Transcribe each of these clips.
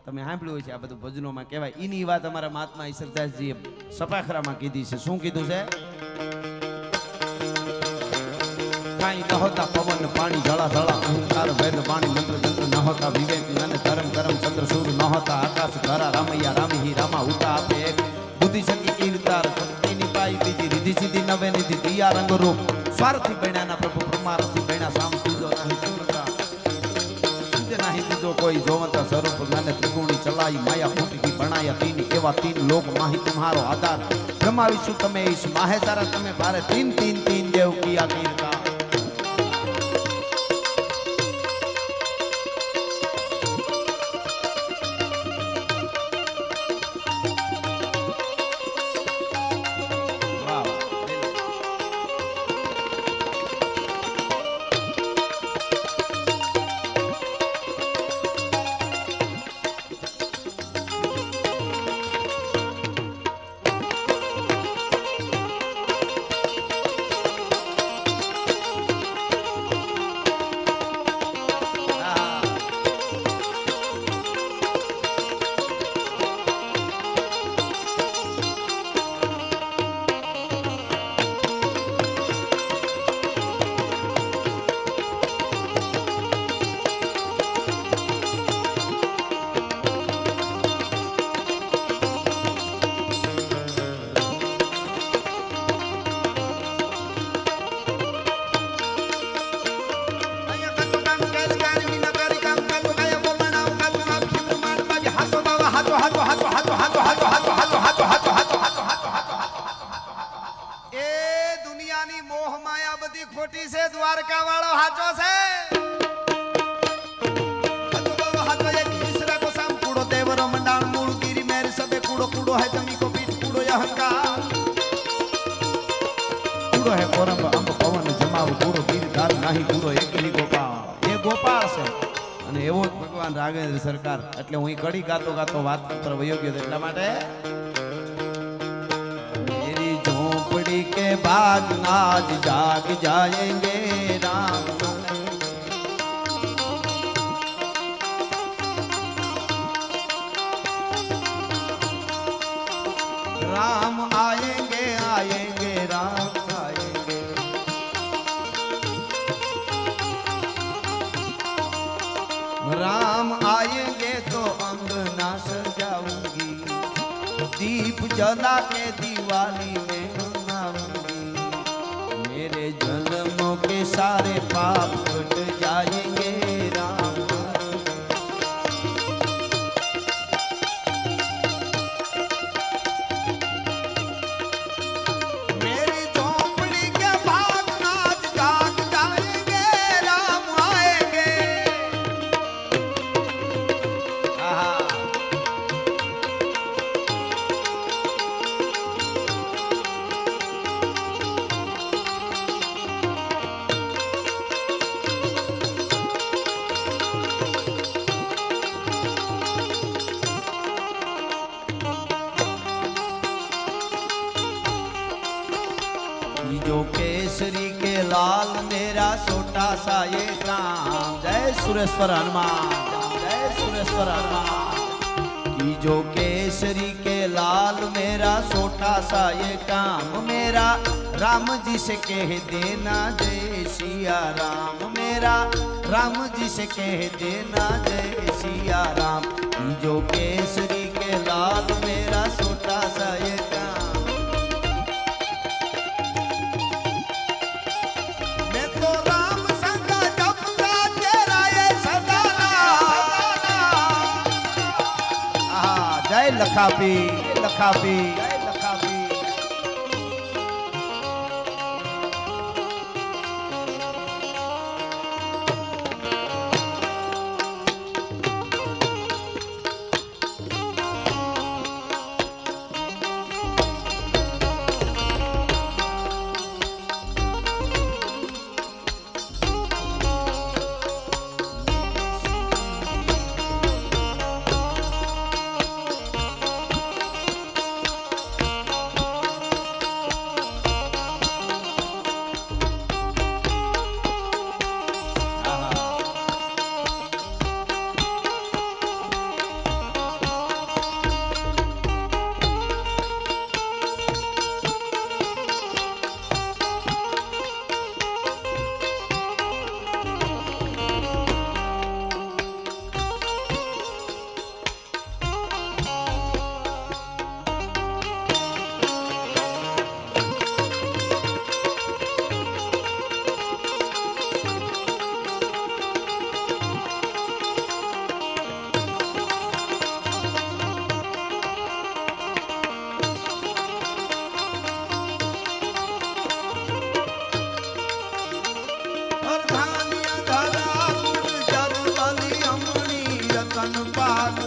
તમે સાંભળ્યું છે આ બધું ભજનોમાં કહેવાય. એની વાત અમારા મહાત્મા ઈશ્વરદાસજીએ સપાખરામાં કીધી છે. શું કીધું છે? કાંઈ ન હોતા પવન પાણી જળા જળા અહંકાર વેદ પાણી મંત્ર તંત્ર ન હોતા વિવેક જ્ઞાન ધર્મ કરમ ચંદ્ર સૂર્ય ન હોતા આકાશ ધરા રામૈયા રામહી રામા ઉતા આપે એક બુદ્ધિ શક્તિ કીર્તાર ભક્તિની પાઈ બીજી રીધિ સીધી નવે નિધિ દિયા રંગ રૂપ સ્વાર્થી બન્યાના પ્રભુ પ્રમારથી બન્યા સામ તુજો નહીં ચંદ્રતા તુજે નહીં તુજો કોઈ જોવંતા સ્વરૂપ જ્ઞાને ત્રિગુણી ચલાઈ માયા ફૂટકી બનાયા તીન એવા તીન લોક માહી તમારો આધાર બ્રહ્માવિષ્ણુ તમે ઈશ માહે તારા તમે ભારે તીન તીન તીન દેવ કિયા કીર્તા. ખોટી છે દ્વારકા વાળો હાચો છે હાચો એક ઈસરા કો સામ કૂડો દેવરો મંડાણ મૂળ ગીરી મેરી સબે કૂડો કૂડો હે જમી કો પીઠ કૂડો અહંકાર કૂડો હે કોરંબ અંબ પવન જમાવ કૂડો ગીરધાર નહીં કૂડો એકલી ગોપાળ. એ ગોપાળ છે અને એવો ભગવાન રાઘવેન્દ્ર સરકાર. એટલે હું કડી ગાતો ગાતો વાત પર વયો ગયો એટલા માટે के भाग नाज जाग जाएंगे राम राम आएंगे आएंगे राम आएंगे राम आएंगे तो अंगना सजाऊंगी दीप जला के दिवाली में मेरे जन्मों के सारे पाप कट जाएंगे राम. मेरी झोपड़ी के भाग नाच जाग जाएंगे राम आएंगे. जो केसरी के लाल मेरा छोटा सा ये काम. जय सुरेश्वर हनुमान जय सुरेश्वर हनुमान. जो केसरी के लाल मेरा छोटा सा ये काम मेरा राम जी से कह देना जय सिया राम. मेरा राम जी से कह देना जय सिया राम. जो केसरी के लाल मेरा छोटा सा ये काम. जय लखापी लखापी जय लखापी.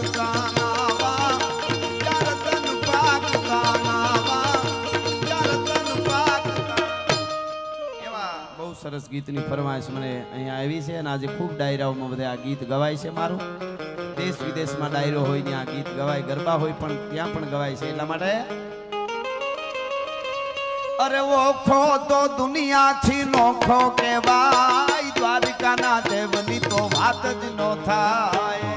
કાનાવા ચાર તન પાક કાનાવા ચાર તન પાક એવા બહુ સરસ ગીતની ફરમાઈશ મને અહીંયા આવી છે અને આજે ખૂબ ડાયરાઓમાં બધા આ ગીત ગવાય છે મારું દેશ વિદેશમાં ડાયરો હોય ત્યાં ગીત ગવાય ગરબા હોય પણ ત્યાં પણ ગવાય છે એટલા માટે અરે ઓખો તો દુનિયાથી નોખો કહેવાય દ્વારકાના દેવની તો વાત જ નો થાય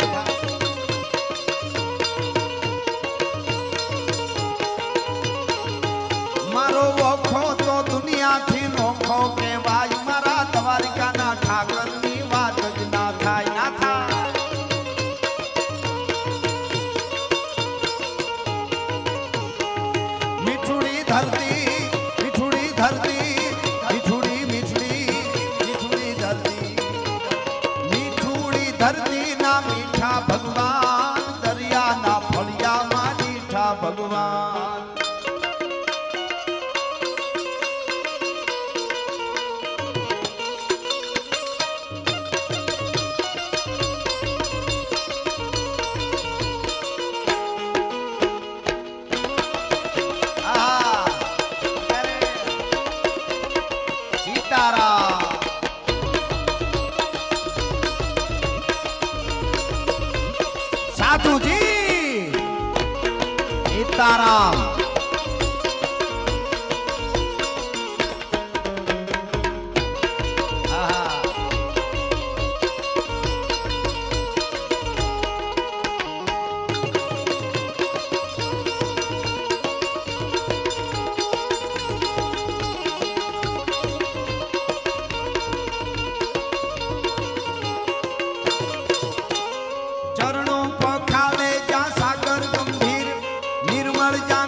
મારો ઓખો તો દુનિયાથી નોખો કહેવાય મારા દ્વારકાના ઠાકરની વાત જ ના થાય ના થાય મીઠુડી ધરતી ધરતી ના મીઠા ભગવાન દરિયાના ફળિયામાં મીઠા ભગવાન સાધુજી સીતારામ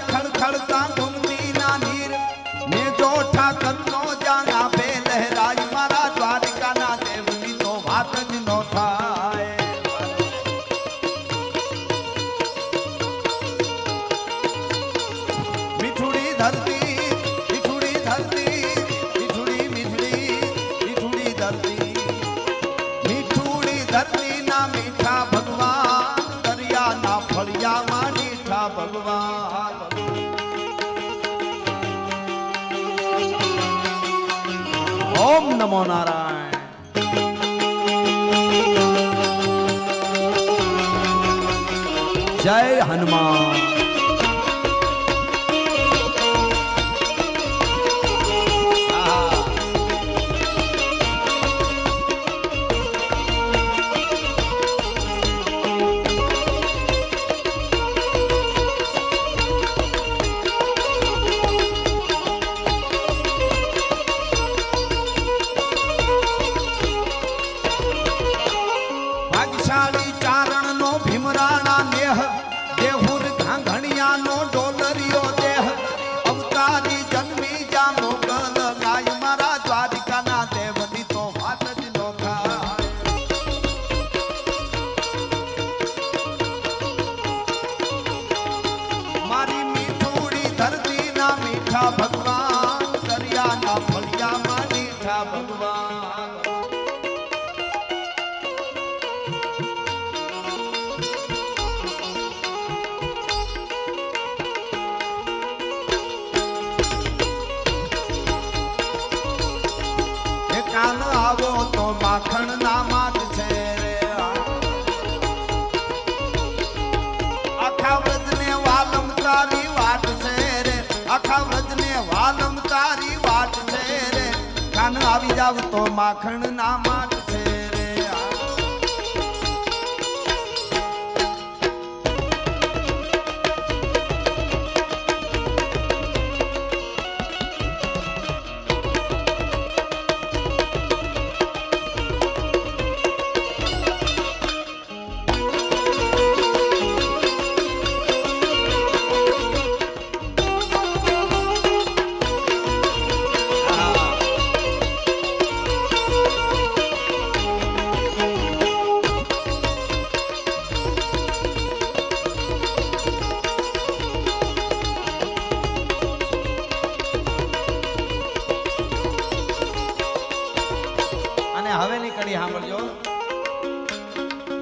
ખળખળતા ગુમતીના નીર ને જો ઠાકરનો જાન આપે લહેરાય મારા દ્વારકાના દેવની તો વાત જ નો થાય મીઠુડી ધરતી મીઠુડી ધરતી મીઠુડી મીઠડી મીઠુડી ધરતી મીઠુડી ધરતી ના મીઠા ભગવાન દરિયાના ફળિયામાં મીઠા ભગવાન ઓમ નમો નારાયણ જય હનુમાન ભાગશાળી ચારણ નો ભીમરાણા નેહ દેહુર ઘાંઘણિયાનો ડોલરિયો દેહ અવતારી જન્મી જા મોગલ ગાય મારા દ્વારિકાના દેવની તો વાત જ નો થાય મારી મીઠુડી ધરતી ના મીઠા ભગવાન દરિયાના ફળિયામાં મીઠા ભગવાન કાન આવો તો માખણ ના માટ છે રે આખા વ્રજ ને વાલમ તારી વાટ છે રે આખા વ્રજ ને વાલમ તારી વાટ છે રે કાન આવી જાવ તો માખણ ના માટ છે રે હવેની કડી સાંભળજો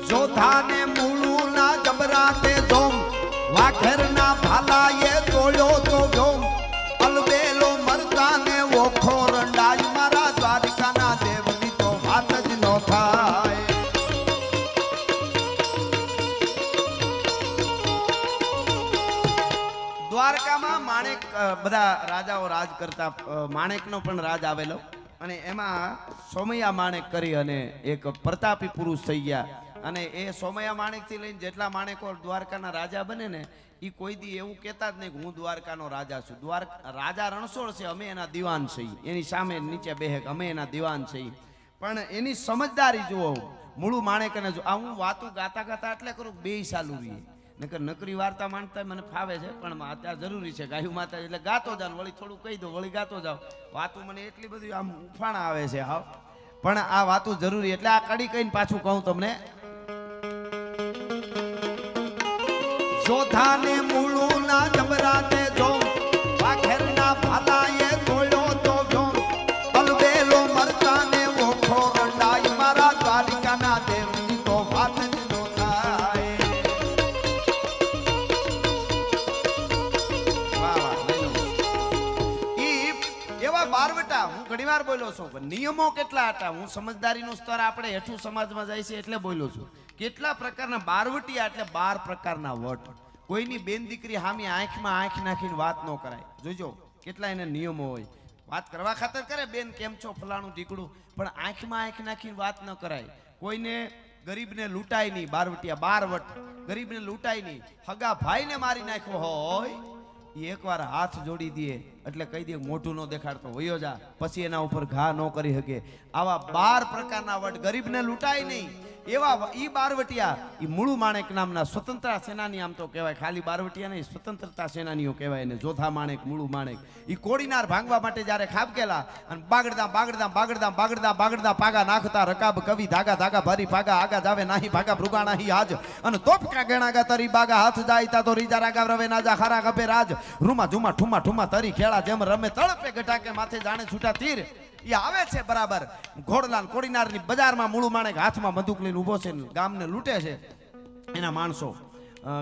જોધાને મૂળું ના જબ વાઘેરના ભાલાએ તોડ્યો તો જોમ અલબેલો મરદાને ઓખો રંડાય મારા દ્વારિકાના દેવની તો વાત જ ન થાય. દ્વારકામાં માણેક બધા રાજાઓ રાજ કરતા માણેકનો પણ રાજ આવેલો અને એમાં સોમૈયા માણેક કરી અને એક પ્રતાપી પુરુષ થઈ ગયા અને એ સોમૈયા માણેકથી લઈને જેટલા માણેકો દ્વારકાના રાજા બને ને એ કોઈ દી એવું કહેતા જ નહીં કે હું દ્વારકાનો રાજા છું. રાજા રણછોડ છે, અમે એના દીવાન છીએ, એની સામે નીચે બેહે અમે એના દીવાન છીએ. પણ એની સમજદારી જુઓ. મૂળું માણેકને જો આ હું વાતું ગાતા ગાતા એટલે કરું બેય ચાલુ રહીએ, નકર નકરી વાર્તા માનતા મને ફાવે છે પણ અત્યારે જરૂરી છે ગાયું માતા એટલે ગાતો જાવ, વળી થોડું કહી દો, વળી ગાતો જાવ. વાતું મને એટલી બધી આમ ઉફાણા આવે છે હાવ, પણ આ વાતું જરૂરી એટલે આ કડી કહીને પાછું કહું તમને. જોધાને મૂળું ના જમરાને જો વાઘેરના ભાલાએ તોડ્યો તો જો અલબેલો મરદાને ઓખો રંડાય મારા દ્વારિકાના દેવની તો વાત જ ન થાય. એવા બારવટા હું ઘણીવાર બોલ્યો છું પણ નિયમો કેટલા હતા. હું સમજદારીનું સ્તર આપણે હેઠું સમાજમાં જાય છે એટલે બોલ્યો છું. કેટલા પ્રકારના બારવટિયા એટલે 12 પ્રકારના વટ. કોઈની બેન દીકરી હામી આંખમાં આંખ નાખીને વાત ન કરાય. જોજો કેટલા એને નિયમો હોય. વાત કરવા ખાતર કરે બેન કેમ છો ફલાણું ઢીકડું, પણ આંખમાં આંખ નાખીને વાત ન કરાય. કોઈને ગરીબને લૂંટાય નહીં. બારવટિયા 12 વટ. ગરીબને લૂંટાય નહીં. હગા ભાઈને મારી નાખ્યો હોય એ એકવાર હાથ જોડી દે એટલે કહી દે મોઢું ન દેખાડતો વયો જા, પછી એના ઉપર ઘા ન કરી શકે. આવા 12 પ્રકારના વટ. ગરીબને લૂંટાય નહીં એવા ઈ બારવટિયા ઈ મૂળું માણેક નામના સ્વતંત્ર સેનાની આમ તો કહેવાય. ખાલી બારવટિયા નહીં, સ્વતંત્રતા સેનાનીઓ કહેવાય એને. જોધા માણેક, મૂળું માણેક. ઈ કોડીનાર ભાંગવા માટે જ્યારે ખાબકેલા અને બાગડદામ બાગડદામ બાગડદામ બાગડદામ બાગડદામ પાગા નાખતા રકાબ કવિ ધાગા ધાગા ભારી પાગા આગા જાવે નાહી ભાગા ભૃગા નાહી આજ અને તોપકા ગણાગા તરી બાગા હાથ જાય તા તો રીજા રાગા રવે નાજા ખરા ગપે રાજ રૂમા ઝુમા ઠુમા ઠુમા તરી ખેડા જેમ રમે તળપે ગટાકે માથે જાણે છૂટા તીર. એ આવે છે બરાબર ઘોડલાન કોડીનારની બજારમાં મૂળું માણેક હાથમાં બંદૂક લઈને ઊભો છે, ગામને લૂંટે છે એના માણસો.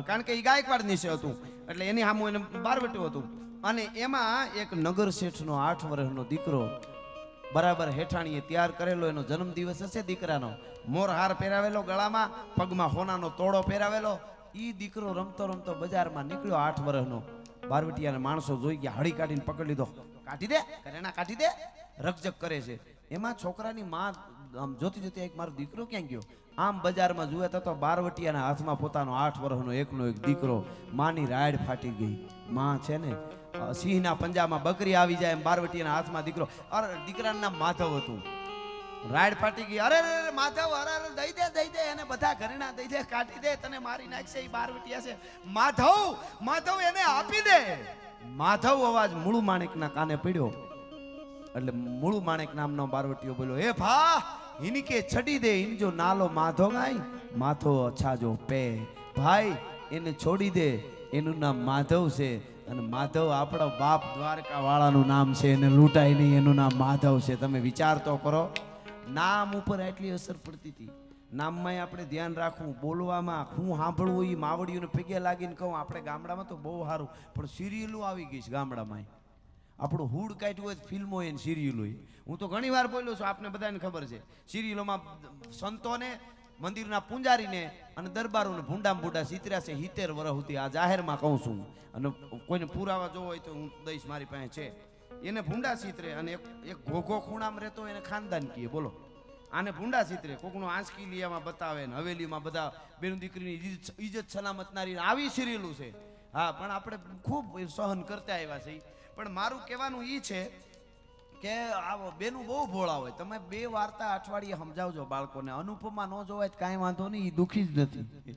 કારણ કે એ ગાયકવાડ નીચે હતું એટલે એની સામું એને બારવટ્યું હતું. અને એમાં એક નગર શેઠનો 8 વર્ષનો દીકરો બરાબર હેઠાણીએ તૈયાર કરેલો, એનો જન્મદિવસ હશે દીકરાનો, મોરહાર પહેરાવેલો ગળામાં, પગમાં હોનાનો તોડો પહેરાવેલો. એ દીકરો રમતો રમતો બજારમાં નીકળ્યો 8 વર્ષનો. બારવટિયાના માણસો જોઈ ગયા, હળી કાઢીને પકડી લીધો. કાઢી દે કરેણા કાઢી દે, રકજક કરે છે. એમાં છોકરાની માં આમ જોતી જોતી એક મારો દીકરો ક્યાં ગયો આમ બજારમાં જુએ તો બારવટિયાના હાથમાં પોતાનો 8 વર્ષનો એકનો એક દીકરો. માની રાડ ફાટી ગઈ. માં છે ને સિંહના પંજામાં બકરી આવી જાય એમ બારવટિયાના હાથમાં દીકરો. અરે દીકરાનું નામ માધવ હતું. રાડ ફાટી ગઈ. અરે માધવ, અરે દઈ દે એને બધા ઘરેણા દઈ દે, કાઢી દે, તને મારી નાખશે. એ બારવટિયા છે. માધવ એને આપી દે. માધવ અવાજ મૂળું માણેકના કાને પડ્યો એટલે મૂળું માણેક નામનો બારવટીયો બોલ્યો, એ ભા ઇનકે છડી દે, ઇન જો નાલો માધો ગાય માથો અછાજો પે. ભાઈ એને છોડી દે, એનું નામ માધવ છે અને માધવ આપણો બાપ દ્વારકા વાળાનું નામ છે, એને લૂંટાય નહીં, એનું નામ માધવ છે. તમે વિચાર તો કરો. નામ ઉપર એટલી અસર પડતી હતી. નામમાં આપણે ધ્યાન રાખવું, બોલવામાં શું સાંભળવું એ માવડીઓને પગે લાગીને કહું. આપણે ગામડામાં તો બહુ સારું, પણ સિરિયલો આવી ગઈ છે ગામડામાં. આપણું હુડ કાઢ્યું હોય ફિલ્મો હોય ને સિરિયલો. હું તો ઘણી વાર બોલ્યો છું, આપને બધાને ખબર છે. સિરિયલોમાં સંતોને, મંદિરના પૂંજારીને અને દરબારોને ભૂંડા ભૂંડા સીતર્યા છે 70 વર્ષ સુધી. આ જાહેરમાં કહું છું અને કોઈને પુરાવા જોવો હોય તો હું દઈશ, મારી પાસે છે. એને ભૂંડા સીતરે અને એક ઘોઘો ખૂણામાં રહેતો એને ખાનદાન કહીએ. બોલો, આને ભૂંડા સીતરે. કોકનું આંચકી લીયામાં બતાવે ને હવેલીમાં બધા બેન દીકરીની ઇજ્જત સલામતનારી આવી સિરિયલું છે. હા, પણ આપણે ખૂબ સહન કરતા આવ્યા છે. પણ મારું કહેવાનું એ છે કે આ બેનું બહુ ભોળા હોય. તમે 2 વાર્તા અઠવાડિયે સમજાવજો બાળકોને. અનુપમા ન જોવાય તો કાંઈ વાંધો નહીં, એ દુઃખી જ નથી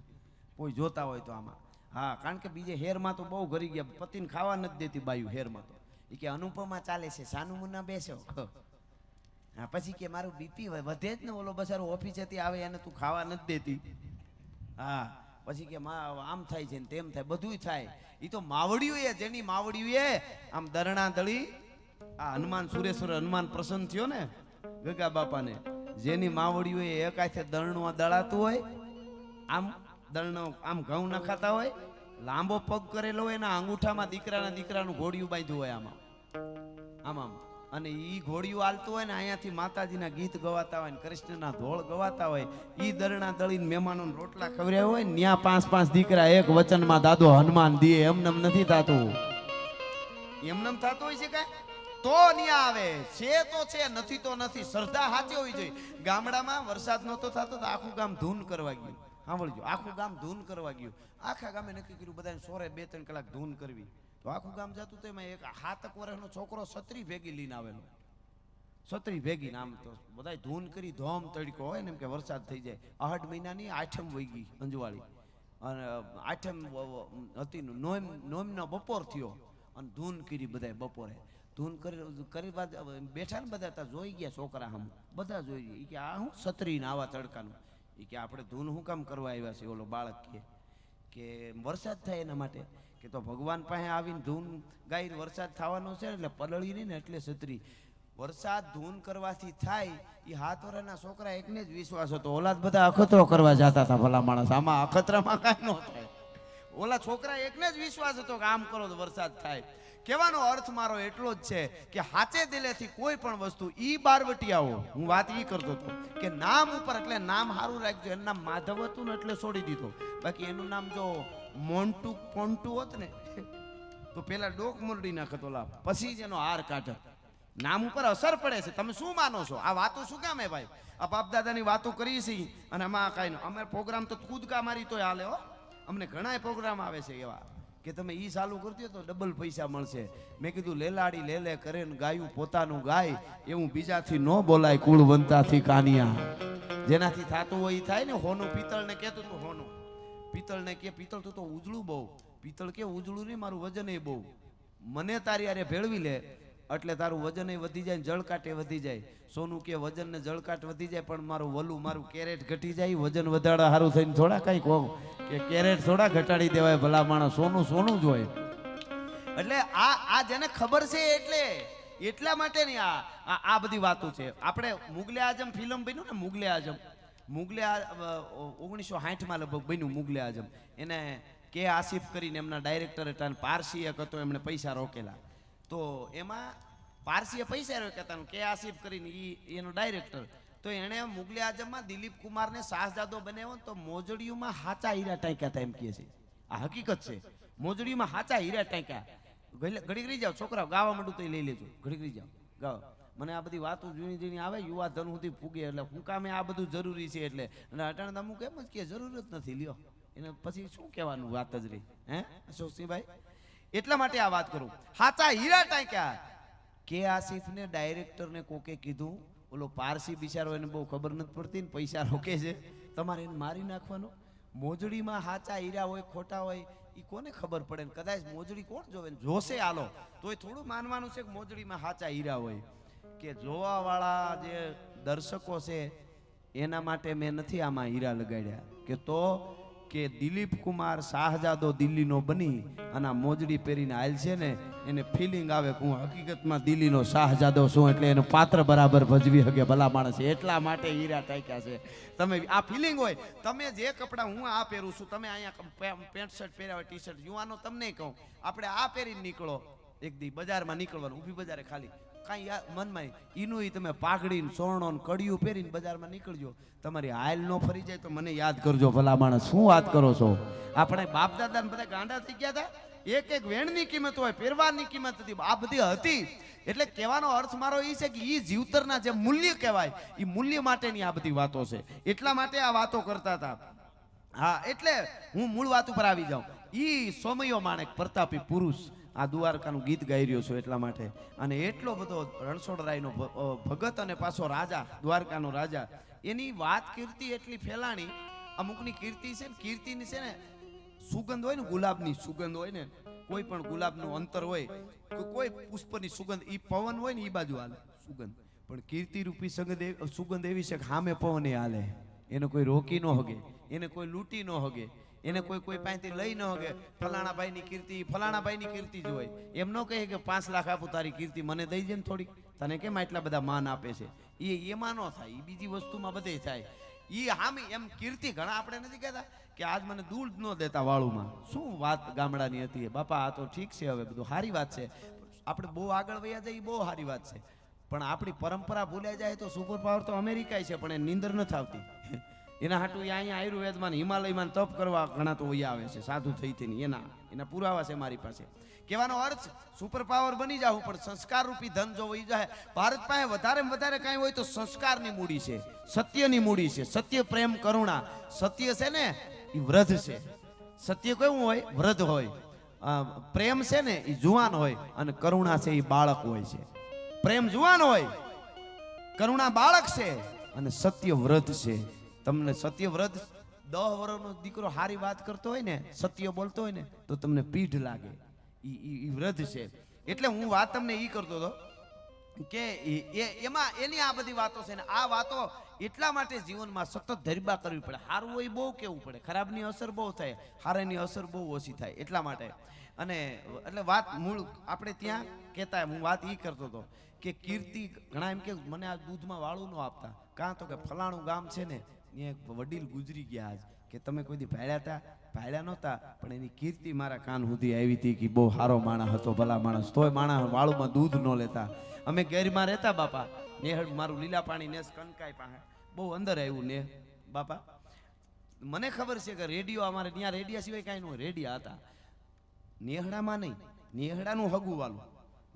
કોઈ જોતા હોય તો આમાં. હા, કારણ કે બીજે હેરમાં તો બહુ ઘરી ગયા, પતિને ખાવા નથી દેતી બાયું હેરમાં. તો એ કે અનુપમા ચાલે છે, સાનું મુન્ના બેસો. હા, પછી કે મારું બીપી વધે જ ને, ઓલો બસારો ઓફિસેથી આવે એને તું ખાવા નથી દેતી. હા, પછી કે આમ થાય છે ને તેમ થાય, બધું થાય. એ તો માવડિયું, જેની માવડિયું આમ દરણા દળી. આ હનુમાન સુરેશ્વર હનુમાન પ્રસન્ન થયો ને ગગા બાપાને, જેની માવડિયું એક હાથે દરણું દળાતું હોય, આમ દરણો આમ ઘઉં નખાતા હોય લાંબો પગ કરેલો હોય એના અંગૂઠામાં દીકરાનું ઘોડિયું બાંધ્યું હોય આમાં આમાં અને ઈ ઘોડિયું હાલતું હોય ને અહીંયાથી માતાજીના ગીત ગવાતા હોય ને કૃષ્ણના ધોળ ગવાતા હોય ઈ દરણા દળીને મહેમાનોને રોટલા ખવડાવ્યા હોય ને ત્યાં 5-5 દીકરા એક વચનમાં દાદો હનુમાન દીએ એમનેમ નથી થતું એમનેમ થતું હોય છે કાંઈ તો ન્યા આવે છે તો છે નથી તો નથી શ્રદ્ધા સાચી હોવી જોઈએ ગામડામાં વરસાદ નહોતો થતો તો આખું ગામ ધૂન કરવા ગયું સાંભળજો આખું ગામ ધૂન કરવા ગયું આખા ગામે નક્કી કર્યું બધાને સોરે 2-3 કલાક ધૂન કરવી તો આખું ગામ જતું તો એમાં એક 7 વર્ષનો છોકરો છત્રી ભેગી લઈને આવેલો છત્રી ભેગી નામ તો બધા ધૂન કરી ધોમ તડકો હોય ને એમ કે વરસાદ થઈ જાય 8 મહિનાની આઠમ વહી ગઈ અંજવાળી અને આઠમ હતી નોમનો બપોર થયો અને ધૂન કરી બધાય બપોરે ધૂન કરી બાદ બેઠા ને બધા તા જોઈ ગયા છોકરા હમ બધા જોઈ ગયા કે આ હું છત્રી ને આવા તડકાનું એ કે આપણે ધૂન શું કામ કરવા આવ્યા છે ઓલો બાળક કે વરસાદ થાય એના માટે કે તો ભગવાન પાસે આવીને ધૂન ગાઈ વરસાદ થવાનો છે એટલે પલળી નહીં ને એટલે છત્રી વરસાદ ધૂન કરવાથી થાય એ 7 વર્ષના છોકરા એકને જ વિશ્વાસ હતો ઓલા બધા અખતરો કરવા જતા હતા ભલા માણસ આમાં અખતરામાં કાંઈ ન થાય ઓલા છોકરા એકને જ વિશ્વાસ હતો કે આમ કરો તો વરસાદ થાય કહેવાનો અર્થ મારો એટલો જ છે કે હાચે દિલેથી કોઈ પણ વસ્તુ ઈ બારવટિયાઓ હું વાત ઈ કરતો હતો કે નામ ઉપર એટલે નામ સારું રાખજો એનું નામ માધવ હતું ને એટલે છોડી દીધો બાકી એનું નામ જો મોન્ટુ પોન્ટુ હોત ને તો પેલા ડોક મોરડી નાખત ઓલા પછી જ એનો હાર કાઢત નામ ઉપર અસર પડે છે તમે શું માનો છો આ વાતો શું કામ હે ભાઈ આ બાપ દાદાની વાતો કરી છે અને આમાં કાંઈ અમે પ્રોગ્રામ તો કૂદકા મારી તોય હાલે હો અમને ઘણા પ્રોગ્રામ આવે છે એવા કે તમે ઈ ચાલુ કરતી તો ડબલ પૈસા મળશે મેં કીધું લેલાડી લે કરે ને ગાયું પોતાનું ગાય એવું બીજાથી ન બોલાય કુળવંતાથી કાનિયા જેનાથી થતું હોય એ થાય ને હોનું પિત્તળને કહેતું તો હોનું પિત્તળને કે પિત્તળ તો ઉજળું બહુ પિત્તળ કે ઉજળું નહીં મારું વજન એ બહુ મને તારી આરે ભેળવી લે એટલે તારું વજન એ વધી જાય ને જળકાટ એ વધી જાય સોનું કે વજન ને જળકાટ વધી જાય પણ મારું વલું મારું કેરેટ ઘટી જાય વજન વધારે સારું થઈને થોડા કઈ કહો કે કેરેટ થોડા ઘટાડી દેવાય ભલા માણસ સોનું સોનું જ હોય એટલે આ જેને ખબર છે એટલા માટે ની આ બધી વાતો છે આપણે મુગલે આઝમ ફિલ્મ બન્યું ને મુગલે આઝમ 1960 લગભગ બન્યું મુગલે આઝમ એને કે આસિફ કરીને એમના ડાયરેક્ટર હતા પારસી એક હતો એમણે પૈસા રોકેલા તો એમાં પારસીએ પૈસા રોક્યા કે આસિફ કરીને એનો ડાયરેક્ટર તો એણે મુગલે આઝમમાં દિલીપ કુમારને શાહજાદો બનાવ્યો તો મોજડીઓમાં હાચા હીરા ટાંક્યા હતા એમ કહે છે આ હકીકત છે મોજડીમાં હાચા હીરા ટાંક્યા ઘડી ઘડી જાઓ છોકરાઓ ગાવા માંડું તો લઈ લેજો ઘડી ઘડી જાઓ ગાઓ મને આ બધી વાતો ઝીણી ઝીણી આવે યુવા ધન સુધી ફૂગે એટલે હું કામે આ બધું જરૂરી છે એટલે અને અટાણે અમુક એમ જ કે જરૂર જ નથી લ્યો એને પછી શું કહેવાનું વાત જ રહી હે અશોકસિંહભાઈ એટલા માટે આ વાત કરું હાચા હીરા ટાંક્યા કે આસિફને ડાયરેક્ટરને કોકે કીધું ઓલો પારસી બિચારો એને બહુ ખબર નથી પડતી ને પૈસા રોકે છે તમારે એને મારી નાખવાનો મોજડીમાં હાચા હીરા હોય ખોટા હોય એ કોને ખબર પડે ને કદાચ મોજડી કોણ જોવે ને જોશે હાલો તોય થોડું માનવાનું છે કે મોજડીમાં હાચા હીરા હોય કે જોવાવાળા જે દર્શકો છે એના માટે મેં નથી આમાં હીરા લગાડ્યા કે તો કે દિલીપ કુમાર શાહજાદો દિલ્હીનો બની અને આ મોજડી પહેરીને આવેલ છે ને એને ફિલિંગ આવે કે હું હકીકતમાં દિલ્હીનો શાહજાદો છું એટલે એનું પાત્ર બરાબર ભજવી શકે ભલા માણસ એટલા માટે હીરા ટાંક્યા છે તમે આ ફિલિંગ હોય તમે જે કપડાં હું આ પહેરું છું તમે અહીંયા પેન્ટ શર્ટ પહેર્યા હોય ટી શર્ટ યુવાનો તમને કહું આપણે આ પહેરીને નીકળો એક દી બજારમાં નીકળવાનું ઊભી બજારે ખાલી કાંઈ મનમાં એનું તમે પાઘડી સોરણો કડિયું પહેરીને બજારમાં નીકળજો તમારી હાલ ન ફરી જાય તો મને યાદ કરજો ભલા માણસ શું વાત કરો છો આપણે બાપ દાદા ને બધા ગાંડા થઈ ગયા હતા એક એક વેણની કિંમત હોય પહેરવાની કિંમત હતી આ બધી હતી એટલે કહેવાનો અર્થ મારો એ છે કે એ જીવતરના જે મૂલ્ય કહેવાય એ મૂલ્ય માટેની આ બધી વાતો છે એટલા માટે આ વાતો કરતા હતા હા એટલે હું મૂળ વાત ઉપર આવી જાઉં ઈ સોમયો માણેક પ્રતાપી પુરુષ આ દ્વારકાનું ગીત ગાઈ રહ્યો છું એટલા માટે અને એટલો બધો રણછોડરાયનો ભગત અને પાછો રાજા દ્વારકાનો રાજા એની વાત કીર્તિ એટલી ફેલાણી અમુકની કીર્તિ છે ને કીર્તિની છે ને સુગંધ હોય ને ગુલાબની સુગંધ હોય ને કોઈ પણ ગુલાબનું અંતર હોય કોઈ પુષ્પની સુગંધ ઈ પવન હોય ને ઈ બાજુ હાલે સુગંધ પણ કીર્તિ રૂપી સુગંધ એવી છે કે સામે પવન હાલે એને કોઈ રોકી ન હગે એને કોઈ લૂંટી ન હગે એને કોઈ પાસેથી લઈ ન હગે ફલાણા ભાઈની કીર્તિ જ હોય એમ ન કહે કે 5 લાખ આપું તારી કીર્તિ મને દઈ દે ને થોડીક તને કેમ આટલા બધા માન આપે છે એમાં ન થાય એ બીજી વસ્તુમાં બધે થાય ઈ હામી એમ કીર્તિ ઘણા આપણે નથી કહેતા કે આજ મને દૂધ ન દેતા વાળુમાં શું વાત ગામડાની હતી બાપા આ તો ઠીક છે હવે બધું સારી વાત છે આપણે બહુ આગળ વયા જઈએ બહુ સારી વાત છે પણ આપણી પરંપરા ભૂલાઈ જાય તો સુપર પાવર તો અમેરિકા છે પણ એ નીંદર નથી આવતી એના હાટું અહીંયા આયુર્વેદમાં હિમાલયમાં તપ કરવા ઘણા તો વયા આવે છે સાધુ થઈ થઈને એના પુરાવા છે મારી પાસે કહેવાનો અર્થ સુપર પાવર બની જાવ પણ સંસ્કાર રૂપી ધન જો વહી જાય ભારત પાસે વધારે કાંઈ હોય તો સંસ્કારની મૂડી છે સત્યની મૂડી છે સત્ય પ્રેમ કરુણા સત્ય છે ને એ વૃદ્ધ છે સત્ય કેવું હોય વૃદ્ધ હોય પ્રેમ છે ને એ જુવાન હોય અને કરુણા છે એ બાળક હોય છે પ્રેમ જુવાન હોય કરુણા બાળક છે અને સત્ય વૃદ્ધ છે તમને સત્ય વૃદ્ધ 10 વર્ષનો દીકરો હારી વાત કરતો હોય ને સત્ય બોલતો હોય ને તો તમને પીઠ લાગે ઈ વૃદ્ધ છે એટલે હું વાત તમને ઈ કરતો હતો કે એમાં એની આ બધી વાતો છે ને આ વાતો એટલા માટે જીવનમાં સતત ધરબા કરવી પડે સારું હોય બહુ કેવું પડે ખરાબની અસર બહુ થાય હારાની અસર બહુ ઓછી થાય એટલા માટે અને એટલે વાત મૂળ આપણે ત્યાં કહેતા હું વાત ઈ કરતો હતો કે કીર્તિ ઘણા એમ કે મને આ દૂધમાં વાળું ન આપતા કાં તો કે ફલાણું ગામ છે ને ત્યાં વડીલ ગુજરી ગયા આજ કે તમે કોઈ દી ભાડ્યા નહોતા પણ એની કીર્તિ મારા કાન સુધી આવી હતી કે બહુ સારો માણસ હતો ભલા માણસ તોય માણસ વાળુમાં દૂધ ન લેતા અમે ગેરમાં રહેતા બાપા નેહડ મારું લીલા પાણી નેસ કનકાઈ પાસે બહુ અંદર આવ્યું ને બાપા મને ખબર છે કે રેડિયો અમારે ત્યાં રેડિયા સિવાય કાંઈ ન હોય રેડિયા હતા નેહડામાં નહીં નેહડાનું હગું વાલું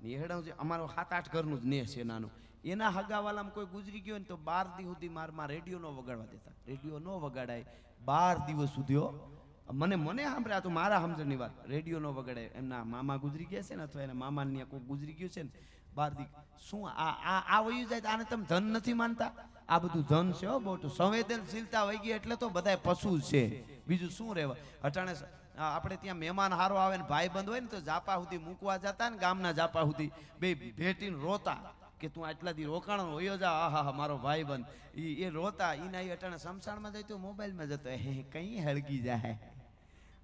નેહડા અમારો 7-8 ઘરનું જ નેહ છે નાનું એના હગાવાલામાં કોઈ ગુજરી ગયો ને તો 12 દિવસ સુધી મારમાં રેડિયો ન વગાડવા દેતા રેડિયો ન વગાડાય 12 દિવસ સુધી મને સાંભળ્યા તો મારા સમજણની વાત રેડિયો ન વગાડે એમના મામા ગુજરી ગયા છે ને અથવા એના મામાને કોઈ ગુજરી ગયું છે ને 12 દિવસ શું આ વયું જાય આને તમે ધન નથી માનતા આ બધું ધન છે હો બહુ સંવેદનશીલતા વહી ગઈ એટલે તો બધાય પશુ છે બીજું શું રહેવા અટાણે આપણે ત્યાં મહેમાન હારો આવે ને ભાઈ બંધ હોય ને તો જાપા સુધી મૂકવા જતા ને ગામના જાપા સુધી બે ભેટીને રોતા કે તું આટલા દી રોકાણો હોયો જા આહા મારો ભાઈ બંધ એ રોતા એના અટાણે સમસાણમાં જાય તો મોબાઈલમાં જતો હે કઈ હળગી જાય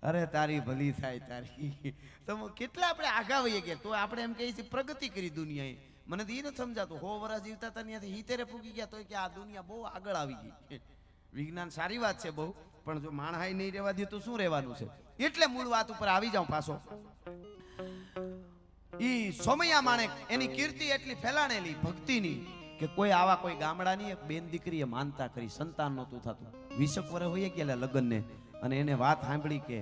અરે તારી ભલી થાય તારી તો કેટલા આપણે આગા વહીએ ગયા તો આપણે એમ કહીએ છીએ પ્રગતિ કરી દુનિયાએ મને તો એ નથી સમજાતું 100 વર્ષ જીવતા હતા ત્યાંથી 70 પૂગી ગયા તો કે આ દુનિયા બહુ આગળ આવી ગઈ વિજ્ઞાન સારી વાત છે બહુ પણ જો માણહાઈ નહીં રહેવા દે તો શું રહેવાનું છે એટલે મૂળ વાત ઉપર આવી જાઉં પાછો ઈ સોમૈયા માણેક એની કીર્તિ એટલી ફેલાણેલી ભક્તિની કે કોઈ આવા કોઈ ગામડાની એક બેન દીકરીએ માનતા કરી સંતાન નહોતું થતું 20 વર્ષ હોઈએ ગયા લગ્નને અને એને વાત સાંભળી કે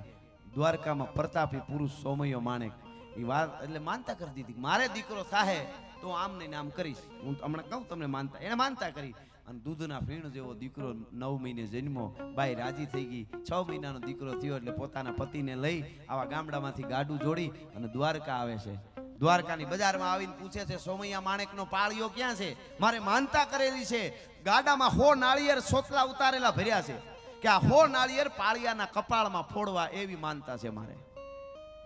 દ્વારકામાં પ્રતાપી પુરુષ સોમૈયો માણેક એ વાત એટલે માનતા કરી દીધી મારે દીકરો થાહે તો આમ ને આમ કરીશ હું હમણાં કહું તમને માનતા એને માનતા કરી અને દૂધના ફીણ જેવો દીકરો 9 મહિને જન્મો બાઈ રાજી થઈ ગઈ 6 મહિનાનો દીકરો થયો એટલે પોતાના પતિને લઈ આવા ગામડામાંથી ગાડું જોડી અને દ્વારકા આવે છે દ્વારકાની બજારમાં આવીને પૂછે છે સોમૈયા માણેકનો પાળિયો ક્યાં છે મારે માનતા કરેલી છે ગાડામાં 100 નાળિયેર સોતલા ઉતારેલા ભર્યા છે કે આ 100 નાળિયેર પાળિયાના કપાળમાં ફોડવા એવી માનતા છે મારે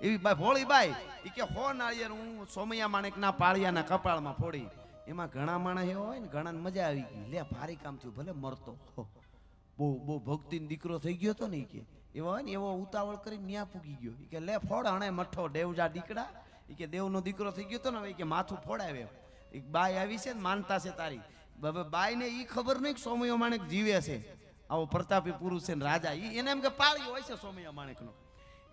એવી બાઈ ભોળી બાઈ એ કે 100 નાળિયેર હું સોમૈયા માણેકના પાળિયાના કપાળમાં ફોડી એમાં ઘણા માણસ એવો હોય ને ઘણાને મજા આવી ગઈ લે ભારી કામ થયું ભલે મરતો બહુ ભક્તિનો દીકરો થઈ ગયો હતો ને કે એવો હોય ને એવો ઉતાવળ કરીને ન્યા પૂગી ગયો કે લે ફોડ હણે મઠો દેવજા દીકડા કે દેવનો દીકરો થઈ ગયો હતો ને કે માથું ફોડાવે એક બાઈ આવી છે ને માનતા છે તારી હવે બાઈને ઈ ખબર નહીં કે સોમૈયો માણેક જીવે છે આવો પ્રતાપી પુરુષ છે ને રાજા એને એમ કે પાળ્યો હોય છે સોમૈયા માણેકનો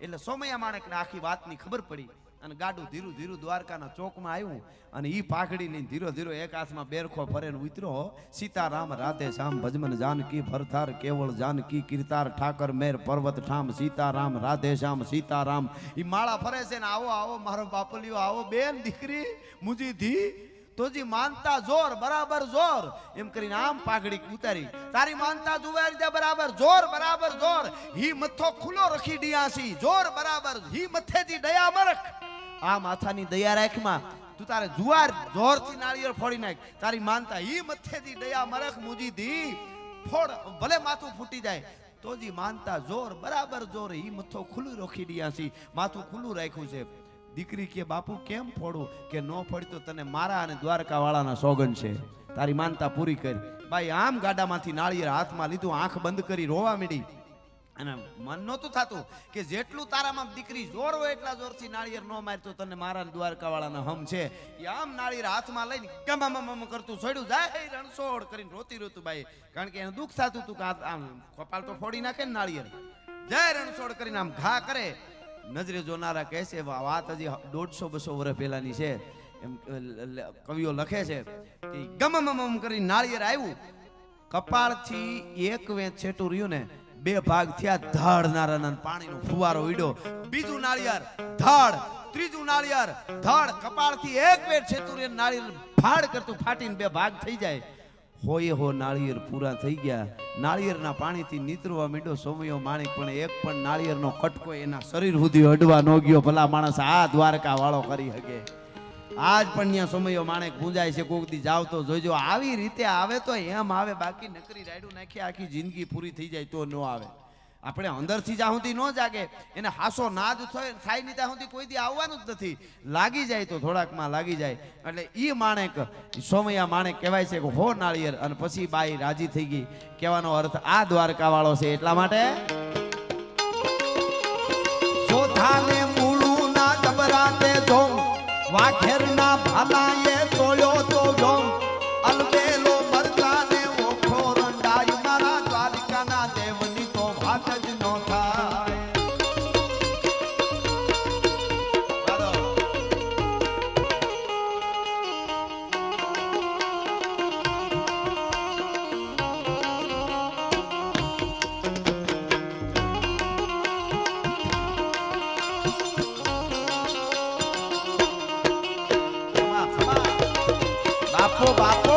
એટલે સોમૈયા માણેકને આખી વાતની ખબર પડી અને ગાડું ધીરું દ્વારકાના ચોકમાં આવ્યું અને ઈ પાઘડી લઈને ધીરો એક હાથમાં બેરખો ફરેને ઉતરો સીતારામ રાધે શ્યામ ભજમન જાનકી ભરથાર કેવળ જાનકી કીર્તાર ઠાકર મેર પર્વત ઠામ સીતારામ રાધે શ્યામ સીતારામ ઈ માળા ફરે છે ને આવો મારો બાપલિયો આવો બેન દીકરી મુજી ધી તોજી માનતા જોર બરાબર જોર એમ કરીને આમ પાઘડી ઉતારી તારી માનતા જુવારી દે બરાબર જોર હી મથો ખુલ્લો રખી ડિયાસી જોર બરાબર હી મથેથી દયા મરખ આ માથાની દયા રાખમાં તું તારે જુવાર જોરથી નાળિયેર ફોડી નાખ તારી માનતા હી મથેથી દયા મરખ મુજી ધી ફોડ ભલે માથું ફૂટી જાય તોજી માનતા જોર બરાબર જોર હી મથો ખુલ્લું રખી ડિયાસી માથું ખુલ્લું રાખ્યું છે દીકરી કે બાપુ કેમ ફોડું કે નો ફોડી તો તને મારા અને દ્વારકા વાળાના સોગન છે તારી માનતા પૂરી કરી બાઈ આમ ગાડામાંથી નાળિયેર હાથમાં લીધું આંખ બંધ કરી રોવા માંડી અને મન નહોતું થતું કે જેટલું તારામાં દીકરી જોર હોય એટલા જોરથી નાળિયેર ન મારતો તને મારા દ્વારકાવાળાના હમ છે એ આમ નાળિયેર હાથમાં લઈને ગમમ કરતું છોડ્યું જાય રણછોડ કરીને રોતી રોતું બાઈ કારણ કે એને દુઃખ થતું હતું કે આમ કપાળ તો ફોડી નાખે ને નાળિયેર જય રણછોડ કરીને આમ ઘા કરે નજરે જોનારા કહે છે વાત હજી 150-200 વર્ષ પહેલાની છે એમ કવિઓ લખે છે કે ગમમ કરીને નાળિયેર આવ્યું કપાળથી એક વેચ છેટું રહ્યું ને બે ભાગ થયા ધડ નારાના પાણીનો ફુવારો ઉડ્યો બીજું નાળિયેર ધડ ત્રીજું નાળિયેર ધડ કપાળથી એક વેચ છેટું રહ્યું નાળિયેર ફાડ કરતું ફાટીને બે ભાગ થઈ જાય હોયે હો નાળિયેર પૂરા થઈ ગયા નાળિયેરના પાણીથી નીતરવા માંડ્યો સોમયો માણિક પણ એક પણ નાળિયેરનો કટકો એના શરીર સુધી અડવા ન ગયો ભલા માણસ આ દ્વારકા વાળો કરી શકે આજ પણ ત્યાં સમયો માણેક પૂંજાય છે કોક દી જાવ તો જોજો આવી રીતે આવે તો એમ આવે બાકી નકરી રાયડું નાખી આખી જિંદગી પૂરી થઈ જાય તો ન આવે આપણે અંદરથી જ્યાં સુધી ન જાગે એને હાસો નાદ થાય નહીં ત્યાં સુધી કોઈ દી આવવાનું જ નથી લાગી જાય તો થોડાકમાં લાગી જાય એટલે ઈ માણેક સોમૈયા માણેક કહેવાય છે કે હો નાળિયેર અને પછી બાઈ રાજી થઈ ગઈ કહેવાનો અર્થ આ દ્વારકા વાળો છે એટલા માટે ચોથાને મૂળું ના જબરાતે જોમ વાઘેરના ભાલાએ તોળ્યો તો જોમ અલબેલો મરદાને ઓખો રંડાય મારા દ્વારિકાના દેવની તો વાત જ નો થાય બાપો બાપો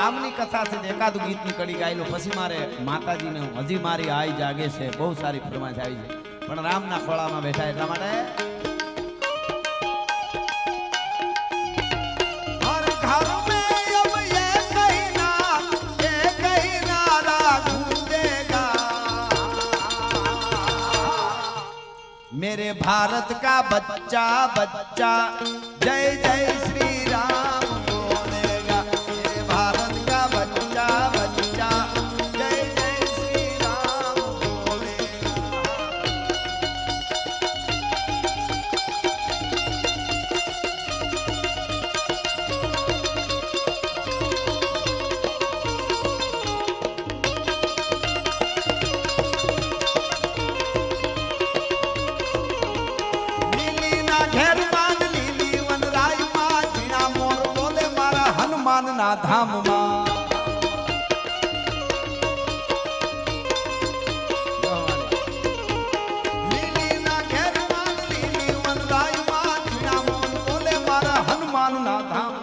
રામની કથા છે એકાદું ગીતની કડી ગાયેલો પછી મારે માતાજીને હજી મારી આઈ જાગે છે બહુ સારી ફરમાઈશ આવી છે પણ રામના ખોળામાં બેઠા એટલા માટે હર ઘર મે અબ યે કહીના ગૂંજેગા मेरे भारत का बच्चा बच्चा जय जय श्री राम बोलेगा मेरे भारत का बच्चा बच्चा जय जय श्री राम बोलेगा। ના ધામમાં લીલીના ઘેરમાં લીલી વનરાયમાં જીણા મોન બોલે મારા હનુમાનના ધામ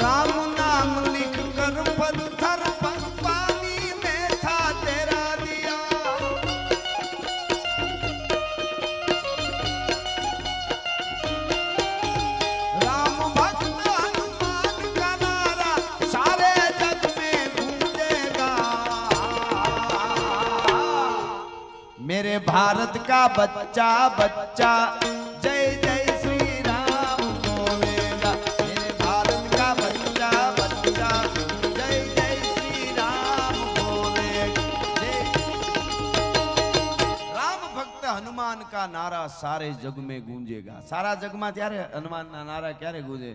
राम नाम लिख कर पत्थर पर पानी में था तेरा दिया राम भक्त हनुमान का नारा सारे जग में गूंजेगा मेरे भारत का बच्चा बच्चा जय जय श्री राम बोलेगा मेरे भारत का बच्चा बच्चा जय जय श्री राम बोलेगा जय राम भक्त हनुमान का नारा सारे जग में गूंजेगा सारा जग में त्यारे हनुमान ना नारा क्यारे गूंजे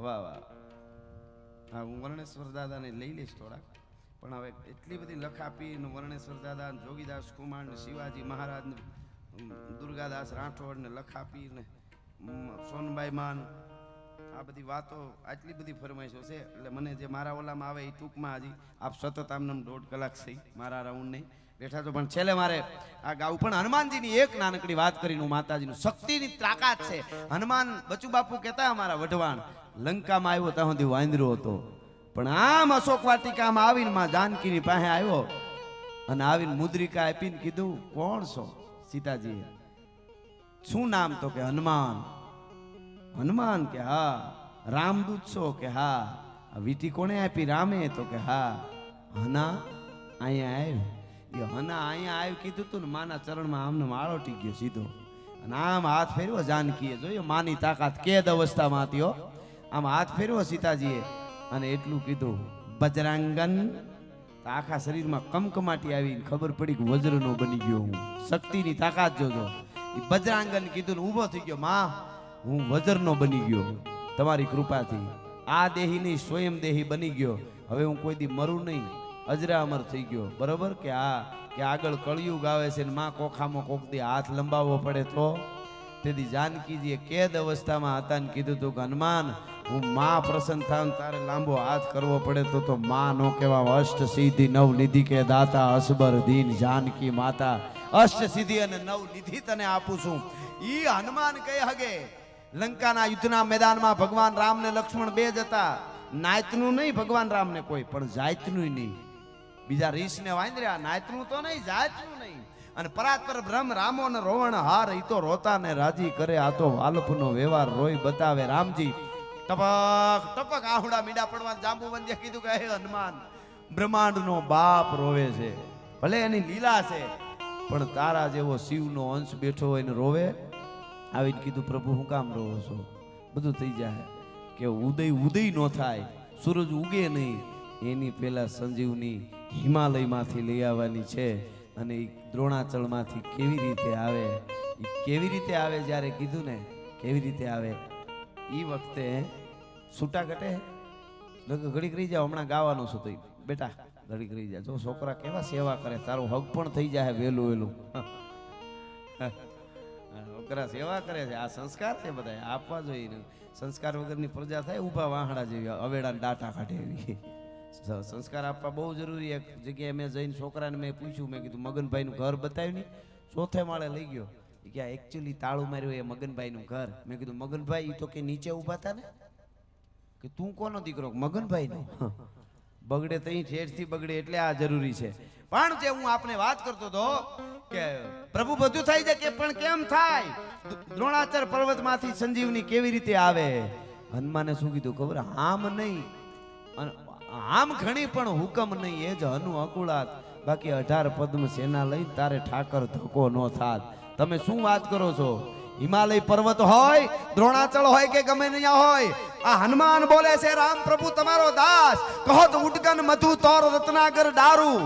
वाह वाह हाँ हूँ वर्णेश्वर दादा ने लई लईश थोड़ा પણ હવે એટલી બધી લખાપી ને વર્ણેશ્વર દાદા ને જોગીદાસ કુમાર ને શિવાજી મહારાજ ને દુર્ગાદાસ રાઠોડ ને લખાપી ને સોનબાઈ માન આ બધી વાતો આટલી બધી ફરમાઈશો છે એટલે મને જે મારા ઓલામાં આવે એ ટૂંકમાં હજી આપ સતત આમને 1.5 કલાક થઈ મારા રાઉન્ડ નહીં બેઠા છો પણ છેલ્લે મારે આ ગાવું પણ હનુમાનજીની એક નાનકડી વાત કરીને માતાજીનું શક્તિની તાકાત છે. હનુમાન બચુ બાપુ કહેતા અમારા વઢવાણ લંકામાં આવ્યો ત્યાં સુધી વાંદરો હતો પણ આમ અશોક વાટિકામાં આવીને માં જાનકીની પાસે આવ્યો અને આવીને મુદ્રિકા આપીને કીધું કોણ છો સીતાજી શું નામ તો કે હનુમાન. હનુમાન કે હા. રામદૂત છો કે હા. વીટી કોણે આપી રામે તો કે હા. હના અહીંયા આવ્યો એ હના અહીંયા આવ્યું કીધું તું ને માના ચરણમાં આમને માળો ટી ગયો સીધો અને આમ હાથ ફેરવો જાનકીએ જોયો માની તાકાત કેદ અવસ્થામાં હતી હો આમ હાથ ફેરવો સીતાજીએ અને એટલું કીધું બજરાંગન આખા શરીરમાં કમકમાટી આવીને ખબર પડી કે વજ્રનો બની ગયો હું શક્તિની તાકાત જોજો એ બજરાંગન કીધું ને ઊભો થઈ ગયો માં હું વજ્રનો બની ગયો તમારી કૃપાથી આ દેહી નહીં સ્વયં દેહી બની ગયો હવે હું કોઈ દી મરું નહીં અજરા અમર થઈ ગયો બરોબર કે આ કે આગળ કળિયુગ આવે છે ને માં કોખામાં કોક દી હાથ લંબાવવો પડે તો તેથી જાનકીજીએ કેદ અવસ્થામાં હતા ને કીધું તું કે હનુમાન હું માં પ્રસન્ન થાવ તારે લાંબો હાથ કરવો પડે તો માં નો કહેવા અષ્ટ સિદ્ધિ નવ નિધિ કે દાતા અસબર દીન જાનકી માતા અષ્ટ સિદ્ધિ અને નવ નિધિ તને આપું છું. ઈ હનુમાન કહે હગે લંકાના યુદ્ધના મેદાનમાં ભગવાન રામ ને લક્ષ્મણ બે જ હતા. નાયતનું નહીં ભગવાન રામ ને કોઈ પણ જાતનું નહીં. બીજા રીસ ને વાંદર્યા નાયતનું તો નહીં જાતનું નહીં. અને પરાત્પર બ્રહ્મ રામો ને રોવણ હાર ઈ તો રોતા ને રાજી કરે આ તો વાલપનો વ્યવહાર રોય બતાવે રામજી. ટપક ટપક આહુડા મીડા પડવા જાંબુવંદે કીધું કે હે હનુમાન બ્રહ્માંડનો બાપ રોવે છે ભલે એની લીલા છે પણ તારા જેવો શિવનો અંશ બેઠો હોય ને રોવે. આવીને કીધું પ્રભુ હું કામ રોવો છો બધું થઈ જાય કે ઉદય નો થાય સૂરજ ઉગે નહીં એની પેલા સંજીવની હિમાલયમાંથી લઈ આવવાની છે અને એ દ્રોણાચળમાંથી કેવી રીતે આવે એ કેવી રીતે આવે જ્યારે કીધું ને કેવી રીતે આવે એ વખતે છૂટા કટે ઘડીક રહી જાઓ હમણાં ગાવાનું છું તો બેટા ઘડીક રહી જાય જો છોકરા કેવા સેવા કરે તારું હક પણ થઈ જાય વહેલું વહેલું છોકરા સેવા કરે છે આ સંસ્કાર છે બધા આપવા જોઈએ સંસ્કાર વગરની પ્રજા થાય ઊભા વાહડા જેવી અવેડા ડાટા કાઢે એવી સંસ્કાર આપવા બહુ જરૂરી. એક જગ્યાએ મેં જઈને છોકરાને મેં પૂછ્યું મેં કીધું મગનભાઈનું ઘર બતાવ્યું નહીં ચોથે માળે લઈ ગયો કે એકચ્યુઅલી તાળું માર્યું એ મગનભાઈનું ઘર. મેં કીધું મગનભાઈ એ તો કે નીચે ઊભા હતા ને કે તું કોનો દીકરો મગનભાઈનો બગડે તો અહીં ઠેઠથી બગડે એટલે આ જરૂરી છે. પણ જે હું આપને વાત કરતો હતો કે પ્રભુ બધું થાય છે કે પણ કેમ થાય દ્રોણાચર પર્વતમાંથી સંજીવની કેવી રીતે આવે. હનુમાને શું કીધું ખબર આમ નહીં આમ ઘણી પણ હુકમ નહીં એ જ હનુ અકુળાત બાકી 18 પદ્મ સેના લઈ તારે ઠાકર ધક્કો નો થાત. તમે શું વાત કરો છો હિમાલય પર્વત હોય દ્રોણાચળ હોય કે ગમે ત્યાં હોય આ હનુમાન બોલે છે રામ પ્રભુ તમારો દાસ કહો તો ઉડગન મધુ તોર રત્નાગર દારૂ.